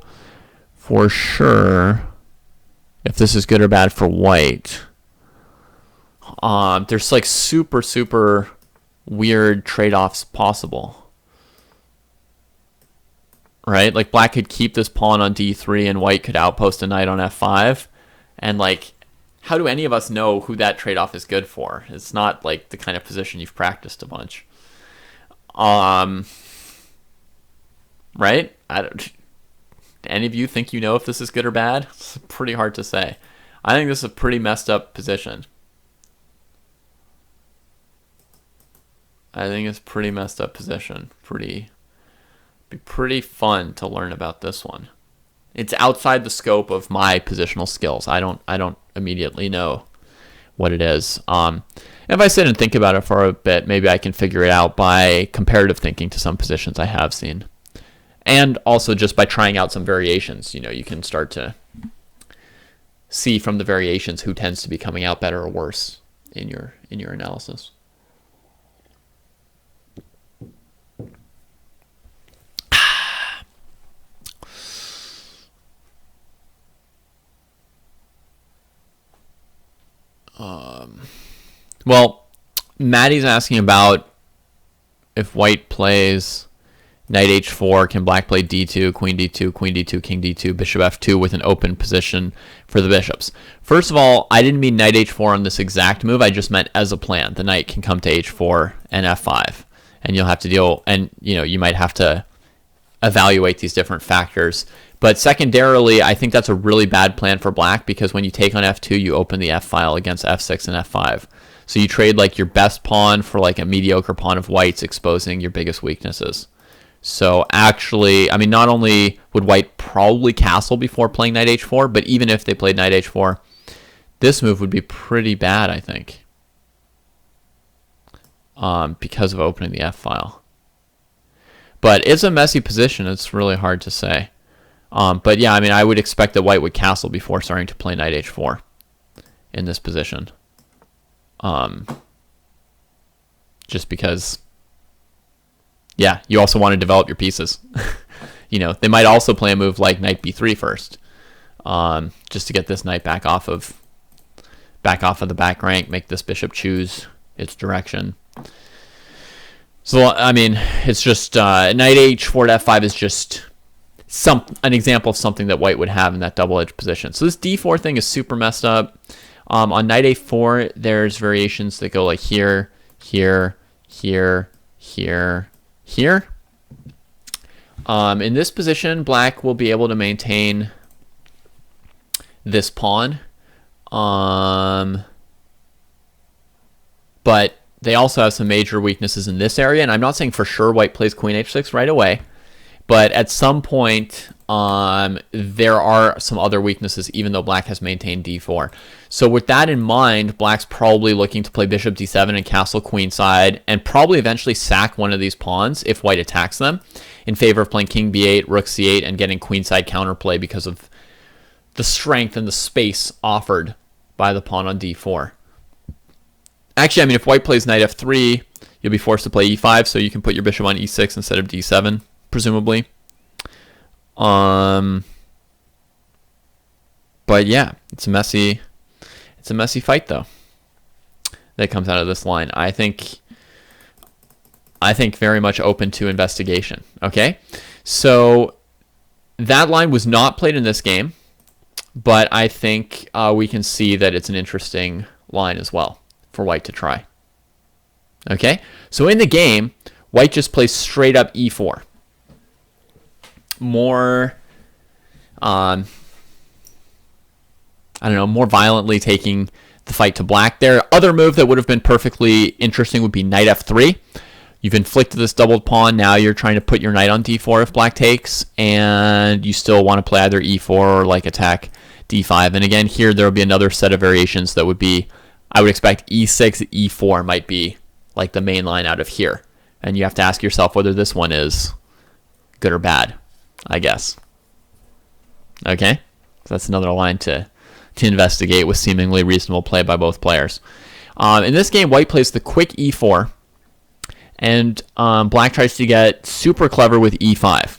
for sure if this is good or bad for white. There's like super weird trade-offs possible. Right? Like black could keep this pawn on d3 and white could outpost a knight on f5. And like how do any of us know who that trade-off is good for? It's not like the kind of position you've practiced a bunch. Right? Any of you think you know if this is good or bad? It's pretty hard to say. I think this is a pretty messed up position. I think it's pretty messed up position. Be pretty fun to learn about this one. It's outside the scope of my positional skills. I don't immediately know what it is. If I sit and think about it for a bit, maybe I can figure it out by comparative thinking to some positions I have seen. And also just by trying out some variations. You know, you can start to see from the variations who tends to be coming out better or worse in your analysis. Well, Maddie's asking about if white plays knight h4, can black play d2, queen d2, queen d2, king d2, bishop f2 with an open position for the bishops. First of all, I didn't mean knight h4 on this exact move. I just meant as a plan. The knight can come to h4 and f5, and you'll have to deal, and you might have to evaluate these different factors. But secondarily, I think that's a really bad plan for black, because when you take on f2, you open the f file against f6 and f5. So you trade like your best pawn for like a mediocre pawn of white's, exposing your biggest weaknesses. So actually, I mean, not only would white probably castle before playing knight h4, but even if they played knight h4, this move would be pretty bad, I think, because of opening the f file. But it's a messy position. It's really hard to say. But yeah, I mean, I would expect that white would castle before starting to play knight h4 in this position. Just because, yeah, you also want to develop your pieces. They might also play a move like knight b3 first, just to get this knight back off of the back rank, make this bishop choose its direction. So I mean, it's just knight h4 to f5 is just an example of something that white would have in that double-edged position. So this d4 thing is super messed up. On knight a4, there's variations that go like here, here, here, here, here. In this position, black will be able to maintain this pawn. But they also have some major weaknesses in this area. And I'm not saying for sure white plays queen h6 right away. But at some point, there are some other weaknesses, even though black has maintained d4. So with that in mind, black's probably looking to play bishop d7 and castle queenside, and probably eventually sack one of these pawns if white attacks them, in favor of playing king b8, rook c8, and getting queenside counterplay because of the strength and the space offered by the pawn on d4. Actually, I mean, if white plays knight f3, you'll be forced to play e5, so you can put your bishop on e6 instead of d7. Presumably. But yeah, it's a messy fight though that comes out of this line. I think very much open to investigation. Okay, so that line was not played in this game, but I think we can see that it's an interesting line as well for white to try. Okay, so in the game, white just plays straight up e4. More, I don't know, more violently taking the fight to black there. Other move that would have been perfectly interesting would be knight f3. You've inflicted this doubled pawn. Now you're trying to put your knight on d4 if black takes, and you still want to play either e4 or like attack d5. And again, here there will be another set of variations that would be, I would expect e6, e4 might be like the main line out of here. And you have to ask yourself whether this one is good or bad, I guess. Okay, so that's another line to investigate with seemingly reasonable play by both players. In this game, white plays the quick e4, and black tries to get super clever with e5.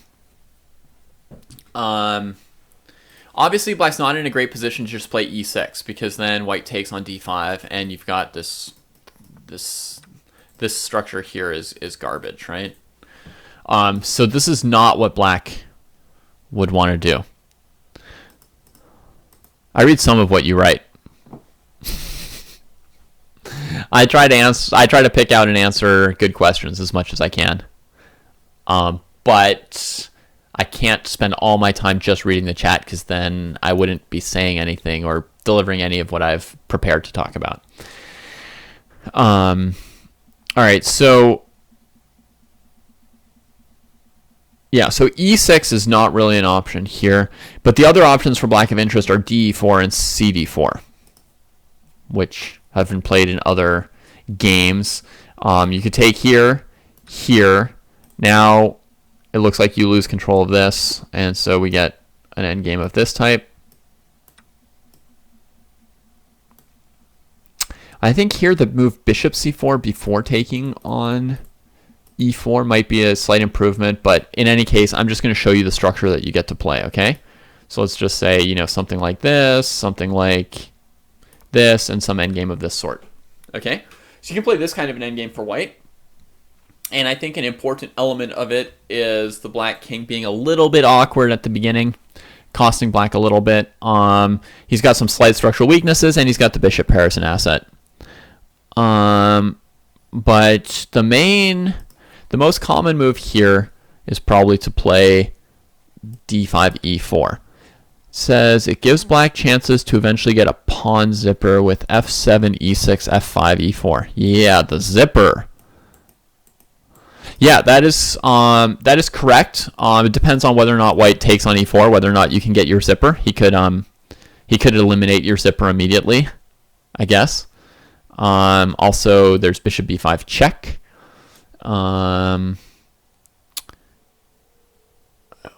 Obviously, black's not in a great position to just play e6, because then white takes on d5, and you've got this structure here is garbage, right? So this is not what black would want to do. I read some of what you write. I try to pick out and answer good questions as much as I can. But I can't spend all my time just reading the chat, because then I wouldn't be saying anything or delivering any of what I've prepared to talk about. All right, so yeah, so E6 is not really an option here, but the other options for black of interest are D4 and CD4, which have been played in other games. You could take here. Now it looks like you lose control of this, and so we get an endgame of this type. I think here the move bishop c4 before taking on e4 might be a slight improvement, but in any case, I'm just going to show you the structure that you get to play, okay? So let's just say, you know, something like this, something like this, and some endgame of this sort, okay? So you can play this kind of an endgame for white, and I think an important element of it is the black king being a little bit awkward at the beginning, costing black a little bit. He's got some slight structural weaknesses, and he's got the bishop pair as an asset. But the most common move here is probably to play d5 e4. It says it gives black chances to eventually get a pawn zipper with f7 e6 f5 e4. Yeah, the zipper. Yeah, that is correct. It depends on whether or not white takes on e4, whether or not you can get your zipper. He could eliminate your zipper immediately, I guess. Also, there's bishop b5 check,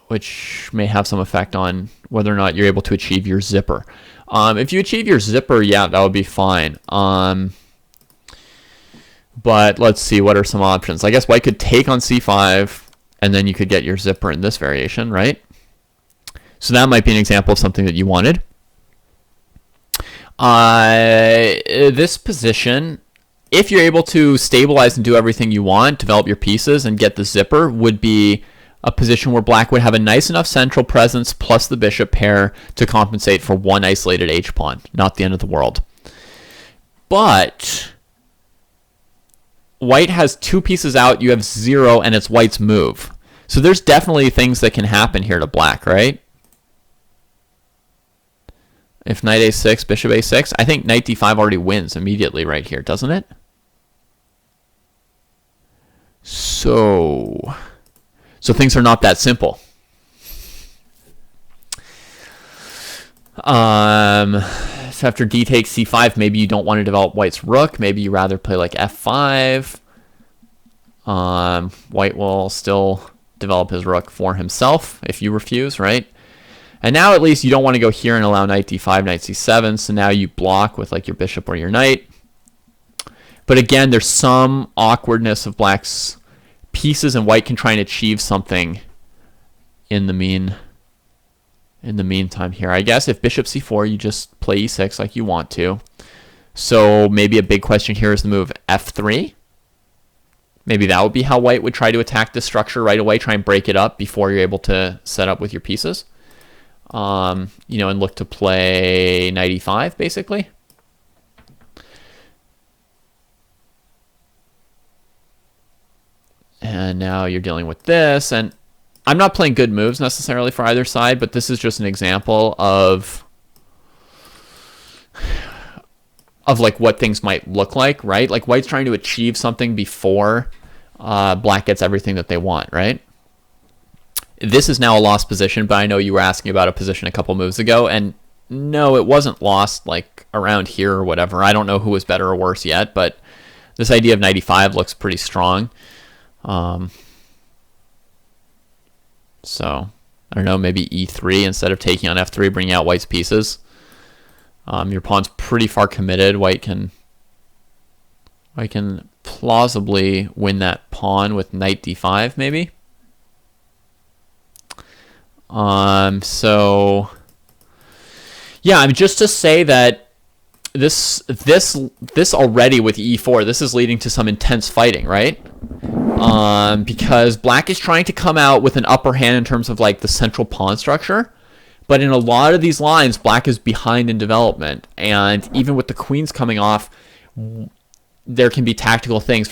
which may have some effect on whether or not you're able to achieve your zipper. If you achieve your zipper, yeah, that would be fine. But let's see, what are some options? I guess white could take on c5, and then you could get your zipper in this variation, right? So that might be an example of something that you wanted. This position, if you're able to stabilize and do everything you want, develop your pieces and get the zipper, would be a position where black would have a nice enough central presence plus the bishop pair to compensate for one isolated h-pawn. Not the end of the world. But white has two pieces out, you have 0, and it's white's move. So there's definitely things that can happen here to black, right? If knight a6, bishop a6, I think knight d5 already wins immediately right here, doesn't it? So things are not that simple. So after d takes c5, maybe you don't want to develop white's rook. Maybe you rather play like f5. White will still develop his rook for himself if you refuse, right? And now at least you don't want to go here and allow knight d5, knight c7, so now you block with like your bishop or your knight. But again, there's some awkwardness of black's pieces, and white can try and achieve something in the meantime here. I guess if bishop c4, you just play e6 like you want to. So maybe a big question here is the move f3. Maybe that would be how white would try to attack this structure right away, try and break it up before you're able to set up with your pieces. You know, and look to play knight e5, basically. And now you're dealing with this, and I'm not playing good moves necessarily for either side, but this is just an example of like what things might look like, right? Like white's trying to achieve something before black gets everything that they want, right? This is now a lost position, but I know you were asking about a position a couple moves ago, and no, it wasn't lost like around here or whatever. I don't know who was better or worse yet, but this idea of knight e5 looks pretty strong. So, I don't know, maybe e3 instead of taking on f3, bringing out white's pieces. Your pawn's pretty far committed. White can plausibly win that pawn with knight d5, maybe. So yeah, I mean, just to say that this already with e4, this is leading to some intense fighting, right? Because black is trying to come out with an upper hand in terms of like the central pawn structure, but in a lot of these lines, black is behind in development, and even with the queens coming off, there can be tactical things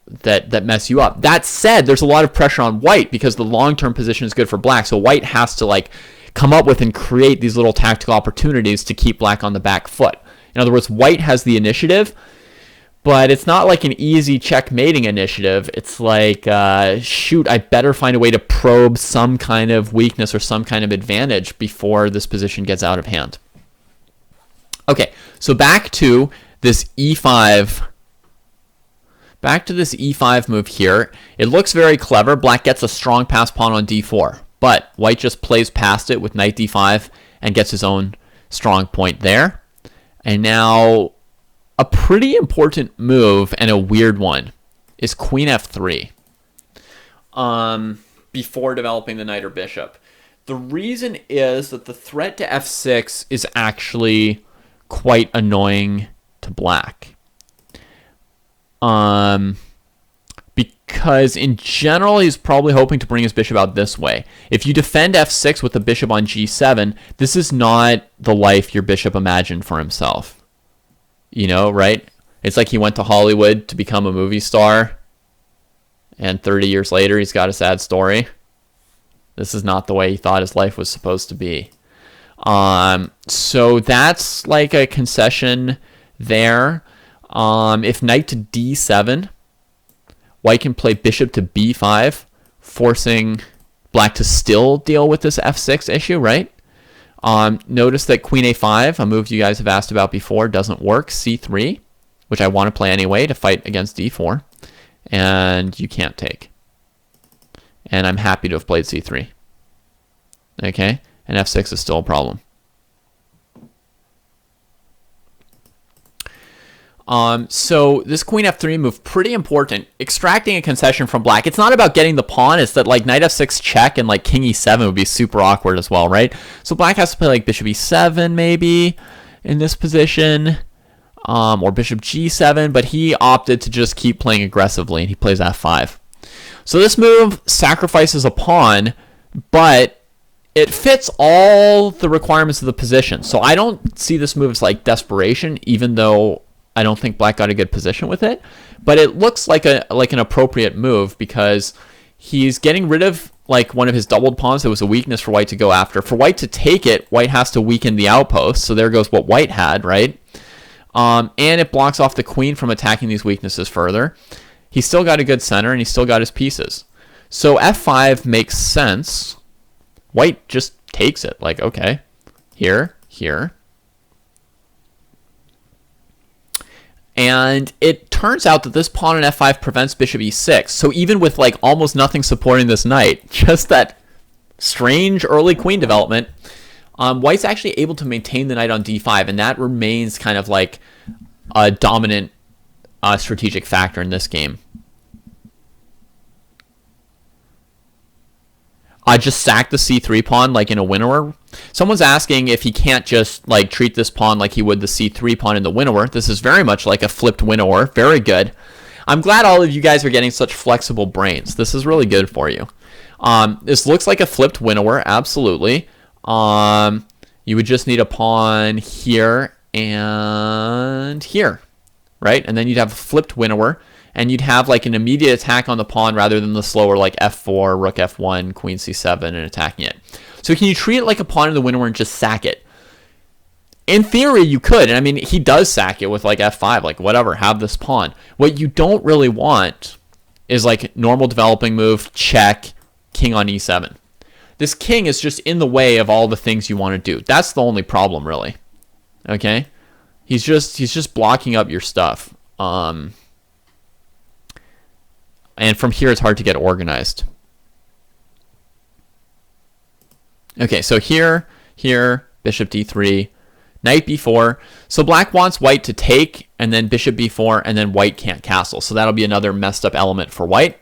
that mess you up. That said, there's a lot of pressure on white because the long-term position is good for black. So white has to like come up with and create these little tactical opportunities to keep black on the back foot. In other words, white has the initiative, but it's not like an easy checkmating initiative. It's like, shoot, I better find a way to probe some kind of weakness or some kind of advantage before this position gets out of hand. Okay, so back to this e5. Back to this e5 move here. It looks very clever. Black gets a strong pass pawn on d4, but white just plays past it with knight d5 and gets his own strong point there. And now a pretty important move and a weird one is queen f3 before developing the knight or bishop. The reason is that the threat to f6 is actually quite annoying to black. Because in general, he's probably hoping to bring his bishop out this way. If you defend f6 with the bishop on g7, this is not the life your bishop imagined for himself. You know, right? It's like he went to Hollywood to become a movie star, and 30 years later, he's got a sad story. This is not the way he thought his life was supposed to be. So that's like a concession there. If knight to d7, white can play bishop to b5, forcing black to still deal with this f6 issue, right? Notice that queen a5, a move you guys have asked about before, doesn't work. c3, which I want to play anyway to fight against d4, and you can't take. And I'm happy to have played c3. Okay, and f6 is still a problem. So this queen f3 move, pretty important. Extracting a concession from black. It's not about getting the pawn. It's that like knight f6 check and like king e7 would be super awkward as well, right? So black has to play like bishop e7 maybe in this position, or bishop g7, but he opted to just keep playing aggressively, and he plays f5. So this move sacrifices a pawn, but it fits all the requirements of the position. So I don't see this move as like desperation, even though I don't think black got a good position with it, but it looks like an appropriate move because he's getting rid of like one of his doubled pawns that was a weakness for white to go after. For white to take it, white has to weaken the outpost, so there goes what white had, right? And it blocks off the queen from attacking these weaknesses further. He's still got a good center, and he's still got his pieces. So f5 makes sense. White just takes it, like, okay, here, here. And it turns out that this pawn on f5 prevents bishop e6. So even with like almost nothing supporting this knight, just that strange early queen development, white's actually able to maintain the knight on d5, and that remains kind of like a dominant strategic factor in this game. I just sack the c3 pawn like in a winnower. Someone's asking if he can't just like treat this pawn like he would the c3 pawn in the winnower. This is very much like a flipped winnower. Very good. I'm glad all of you guys are getting such flexible brains. This is really good for you. This looks like a flipped winnower, absolutely. You would just need a pawn here and here, right? And then you'd have a flipped winnower, and you'd have like an immediate attack on the pawn rather than the slower like f4, rook f1, queen c7, and attacking it. So can you treat it like a pawn in the winnower and just sack it? In theory, you could. And I mean, he does sack it with like f5, like whatever, have this pawn. What you don't really want is like normal developing move, check, king on e7. This king is just in the way of all the things you want to do. That's the only problem, really. Okay? He's just blocking up your stuff. And from here, it's hard to get organized. Okay, so here, bishop d3, knight b4. So black wants white to take, and then bishop b4, and then white can't castle. So that'll be another messed up element for white.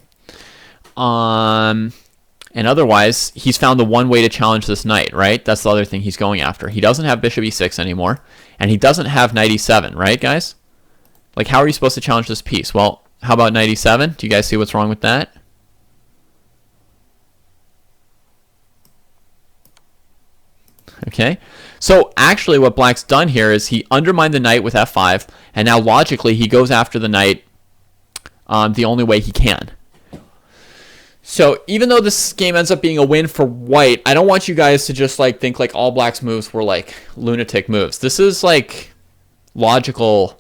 And otherwise, he's found the one way to challenge this knight, right? That's the other thing he's going after. He doesn't have bishop e6 anymore, and he doesn't have knight e7, right, guys? Like, how are you supposed to challenge this piece? Well, how about knight e7? Do you guys see what's wrong with that? Okay, so actually what black's done here is he undermined the knight with f5, and now logically he goes after the knight the only way he can. So even though this game ends up being a win for white, I don't want you guys to just like think like all black's moves were like lunatic moves. This is like logical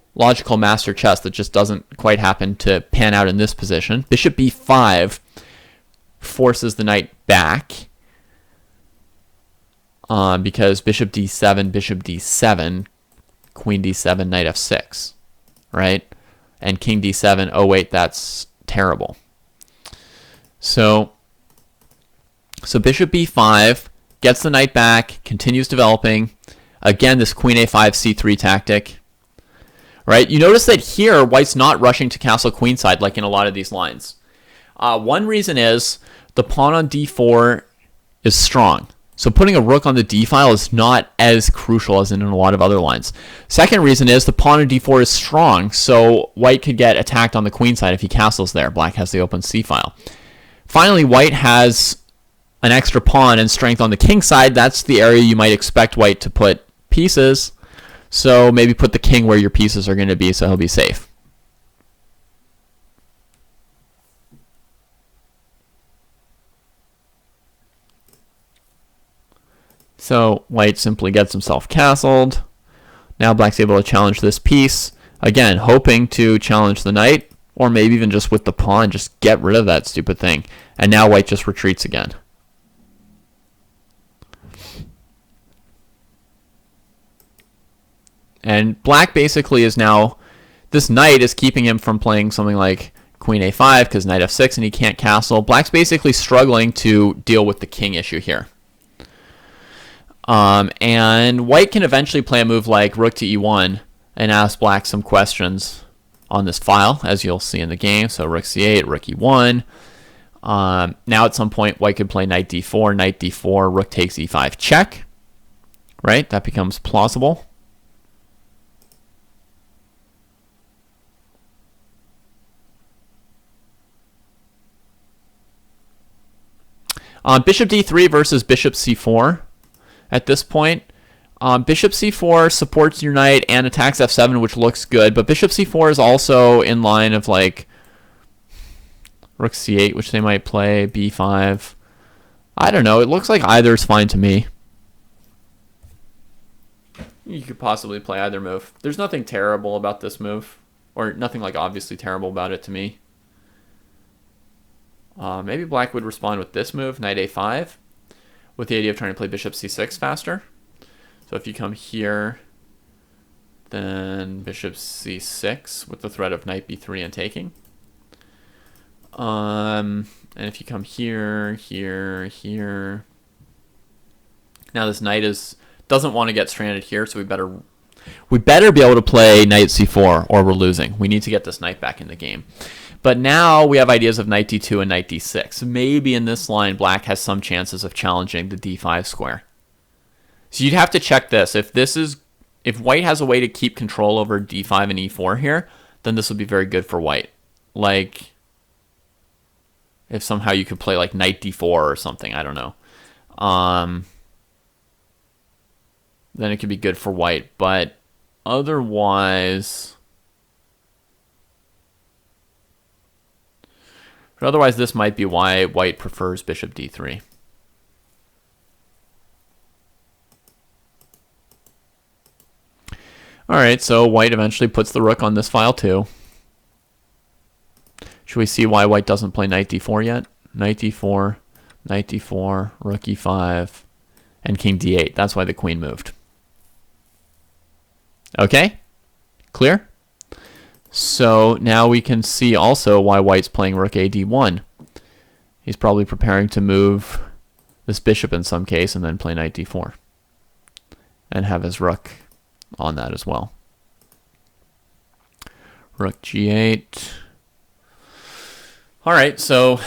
master chess that just doesn't quite happen to pan out in this position. Bishop b5 forces the knight back because bishop d7, queen d7, knight f6, right? And king d7, oh wait, that's terrible. So bishop b5 gets the knight back, continues developing. Again, this queen a5 c3 tactic, right? You notice that here, white's not rushing to castle queenside like in a lot of these lines. One reason is the pawn on d4 is strong. So putting a rook on the d file is not as crucial as in a lot of other lines. Second reason is the pawn on d4 is strong, so white could get attacked on the queen side if he castles there. Black has the open c file. Finally, white has an extra pawn and strength on the king side. That's the area you might expect white to put pieces. So maybe put the king where your pieces are going to be so he'll be safe. So white simply gets himself castled. Now black's able to challenge this piece. Again, hoping to challenge the knight, or maybe even just with the pawn, just get rid of that stupid thing. And now white just retreats again. And black basically is now, this knight is keeping him from playing something like queen a5 because knight f6 and he can't castle. Black's basically struggling to deal with the king issue here. And white can eventually play a move like rook to e1 and ask black some questions on this file, as you'll see in the game. So rook c8, rook e1. Now at some point, white could play knight d4, rook takes e5 check. Right? That becomes plausible. Bishop d3 versus bishop c4 at this point. Bishop c4 supports your knight and attacks f7, which looks good, but bishop c4 is also in line of like rook c8, which they might play, b5. I don't know. It looks like either is fine to me. You could possibly play either move. There's nothing terrible about this move, or nothing like obviously terrible about it to me. Maybe black would respond with this move, knight a5, with the idea of trying to play bishop c6 faster. So if you come here, then bishop c6 with the threat of knight b3 and taking. And if you come here, here. Now this knight doesn't want to get stranded here, so we better be able to play knight c4 or we're losing. We need to get this knight back in the game. But now we have ideas of knight d2 and knight d6. Maybe in this line, black has some chances of challenging the d5 square. So you'd have to check this. If white has a way to keep control over d5 and e4 here, then this would be very good for white. Like, if somehow you could play like knight d4 or something, I don't know. Then it could be good for white. But otherwise... this might be why white prefers bishop d3. All right, so white eventually puts the rook on this file too. Should we see why white doesn't play knight d4 yet? Knight d4, rook e5, and king d8. That's why the queen moved. Okay, clear? So now we can see also why white's playing rook a d1. He's probably preparing to move this bishop in some case and then play knight d4 and have his rook on that as well. Rook g8. All right, so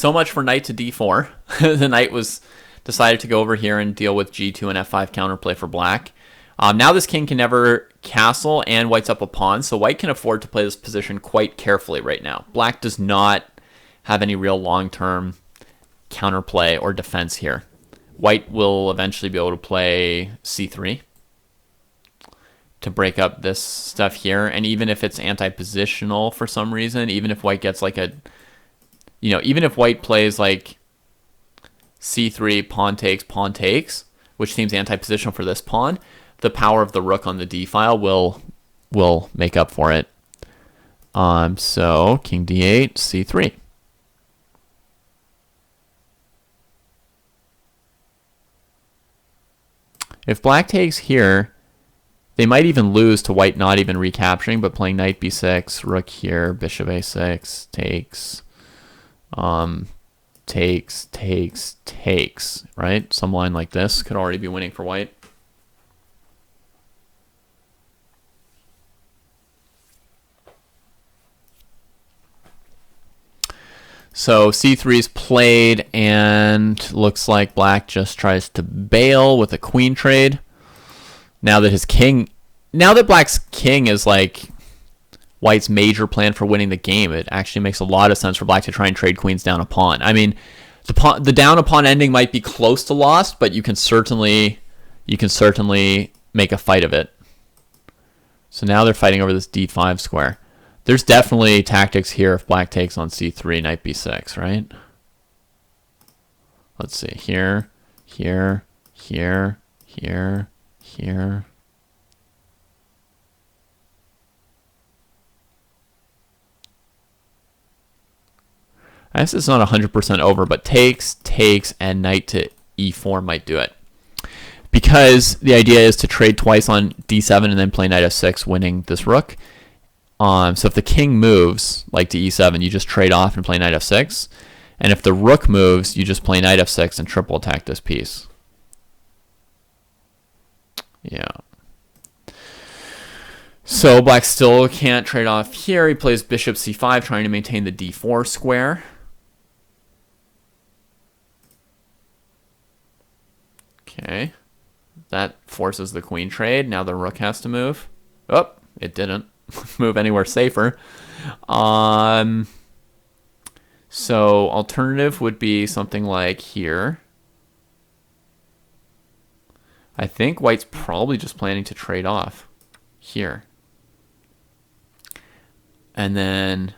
much for knight to d4. The knight was decided to go over here and deal with g2 and f5 counterplay for black. Now this king can never castle and white's up a pawn, so white can afford to play this position quite carefully right now. Black does not have any real long-term counterplay or defense here. white will eventually be able to play c3 to break up this stuff here. And even if it's anti-positional for some reason, even if white gets like a, you know, even if white plays like c3, pawn takes, which seems anti-positional for this pawn, the power of the rook on the d file will make up for it. So king d8, c3. If black takes here, they might even lose to white not even recapturing, but playing knight b6, rook here, bishop a6, takes, takes, right? Some line like this could already be winning for white. So c3 is played, and looks like black just tries to bail with a queen trade. Now that black's king is like white's major plan for winning the game, it actually makes a lot of sense for black to try and trade queens down a pawn. I mean, the down a pawn ending might be close to lost, but you can certainly make a fight of it. So now they're fighting over this d5 square. There's definitely tactics here if black takes on c3, knight b6, right? Let's see, here, here, here, here, here. I guess it's not 100% over, but takes, and knight to e4 might do it. Because the idea is to trade twice on d7 and then play knight f6, winning this rook. So if the king moves, like to e7, you just trade off and play knight f6. And if the rook moves, you just play knight f6 and triple attack this piece. Yeah. So black still can't trade off here. He plays bishop c5, trying to maintain the d4 square. Okay. That forces the queen trade. Now the rook has to move. Oh, it didn't move anywhere safer. So alternative would be something like here. I think white's probably just planning to trade off here. And then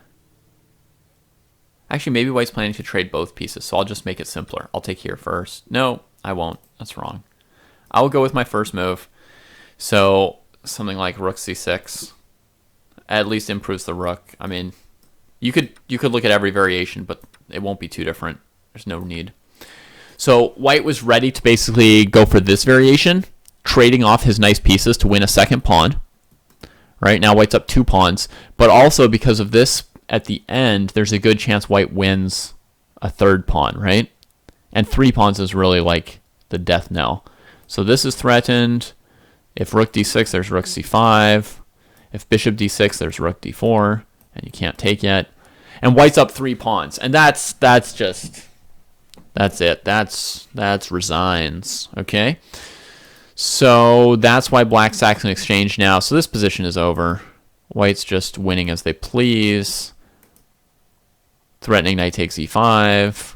actually maybe white's planning to trade both pieces, so I'll just make it simpler. I'll take here first. No, I won't. That's wrong. I'll go with my first move. So something like rook c6 at least improves the rook. I mean, you could look at every variation, but it won't be too different. There's no need. So white was ready to basically go for this variation, trading off his nice pieces to win a second pawn. Right now white's up 2 pawns, but also because of this at the end, there's a good chance white wins a third pawn, right? And 3 pawns is really like the death knell. So this is threatened. If rook d6, there's rook c5. If bishop d6, there's rook d4, and you can't take yet. And white's up 3 pawns, and that's it. That's resigns. Okay. So that's why black sacks an exchange now. So this position is over. White's just winning as they please. Threatening knight takes e5.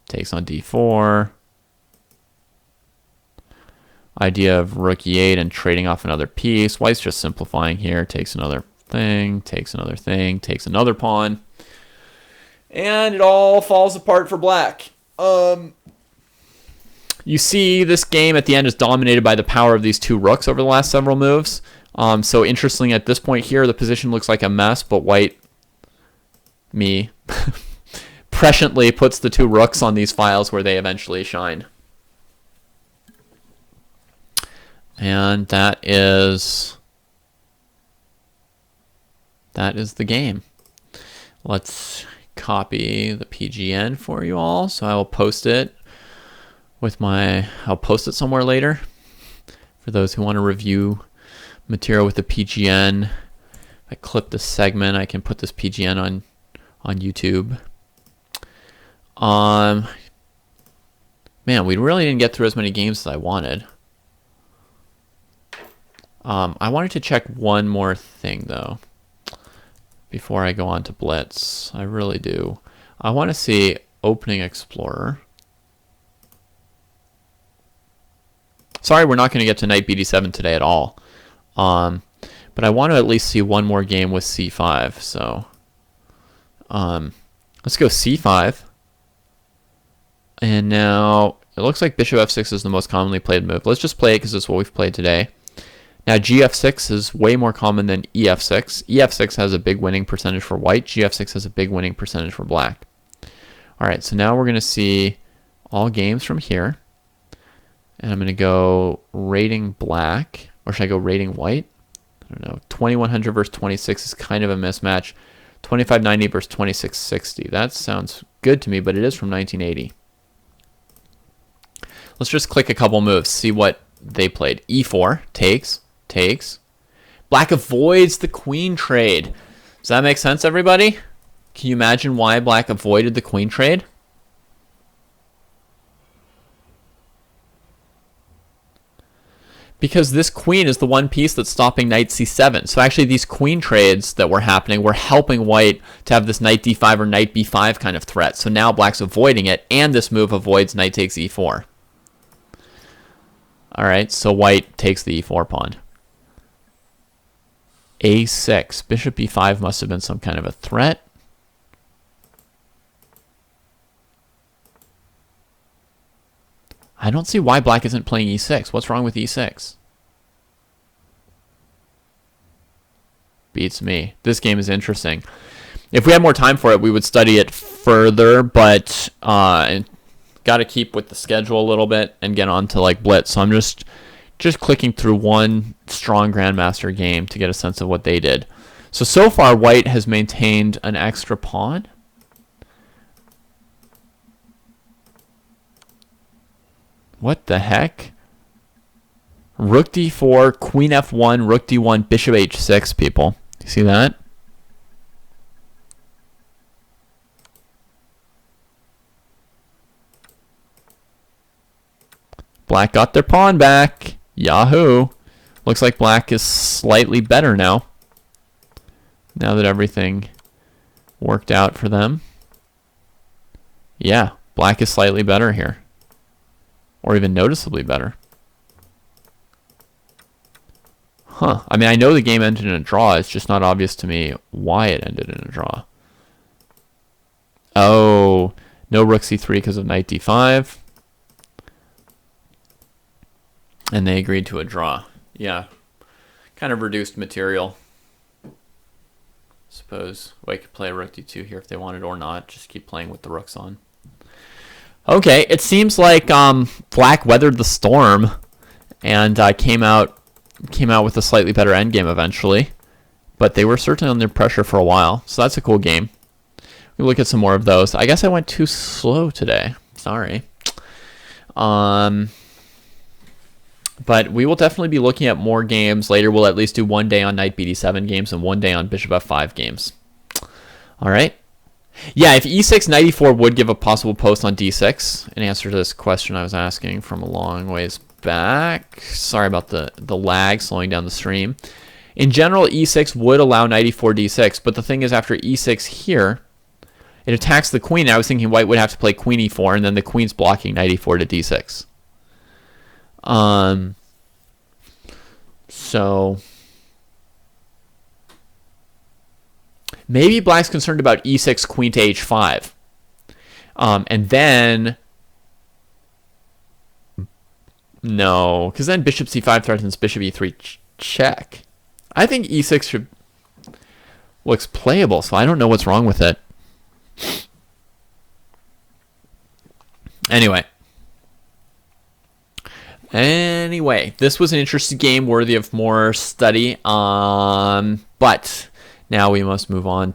Takes on d4. Idea of rook e8 and trading off another piece. White's just simplifying here. Takes another thing. Takes another thing. Takes another pawn. And it all falls apart for black. You see this game at the end is dominated by the power of these 2 rooks over the last several moves. So interestingly, at this point here, the position looks like a mess, but white, presciently puts the 2 rooks on these files where they eventually shine. And that is the game. Let's copy the PGN for you all. So I will post it I'll post it somewhere later for those who want to review material with the PGN. If I clip this segment, I can put this PGN on YouTube. Man, we really didn't get through as many games as I wanted. I wanted to check one more thing though before I go on to Blitz. I really do. I want to see Opening Explorer. Sorry, we're not going to get to knight Bd7 today at all. But I want to at least see one more game with c5. So let's go c5. And now it looks like bishop f6 is the most commonly played move. Let's just play it because it's what we've played today. Now gf6 is way more common than ef6. ef6 has a big winning percentage for white. gf6 has a big winning percentage for black. All right, so now we're going to see all games from here. And I'm going to go rating black. Or should I go rating white? I don't know. 2100 versus 26 is kind of a mismatch. 2590 versus 2660. That sounds good to me, but it is from 1980. Let's just click a couple moves, see what they played. e4, takes. Black avoids the queen trade. Does that make sense, everybody? Can you imagine why black avoided the queen trade? Because this queen is the one piece that's stopping knight c7. So actually these queen trades that were happening were helping white to have this knight d5 or knight b5 kind of threat. So now black's avoiding it, and this move avoids knight takes e4. All right, so white takes the e4 pawn. a6. Bishop b5 must have been some kind of a threat. I don't see why black isn't playing e6. What's wrong with e6? Beats me. This game is interesting. If we had more time for it, we would study it further, but got to keep with the schedule a little bit and get on to like blitz. So I'm just clicking through one strong Grandmaster game to get a sense of what they did. So far, white has maintained an extra pawn. What the heck? Rook d4, queen f1, rook d1, bishop h6, people. You see that? Black got their pawn back. Yahoo! Looks like black is slightly better now. Now that everything worked out for them. Yeah, black is slightly better here. Or even noticeably better. Huh. I mean, I know the game ended in a draw. It's just not obvious to me why it ended in a draw. Oh, no rook c3 because of knight d5. And they agreed to a draw. Yeah. Kind of reduced material. Suppose white could play rook d2 here if they wanted or not. Just keep playing with the rooks on. Okay, it seems like black weathered the storm and came out with a slightly better endgame eventually. But they were certainly under pressure for a while. So that's a cool game. We'll look at some more of those. I guess I went too slow today. Sorry. But we will definitely be looking at more games later. We'll at least do one day on knight bd7 games and one day on bishop f5 games. All right. Yeah, if e6, knight e4 would give a possible post on d6, in answer to this question I was asking from a long ways back. Sorry about the lag slowing down the stream. In general, e6 would allow knight e4 d6, but the thing is after e6 here, it attacks the queen. I was thinking white would have to play queen e4, and then the queen's blocking knight e4 to d6. So maybe black's concerned about e6, queen to h5. And then no, because then bishop c5 threatens bishop e3 check. I think e6 looks playable, so I don't know what's wrong with it. Anyway, this was an interesting game worthy of more study. But now we must move on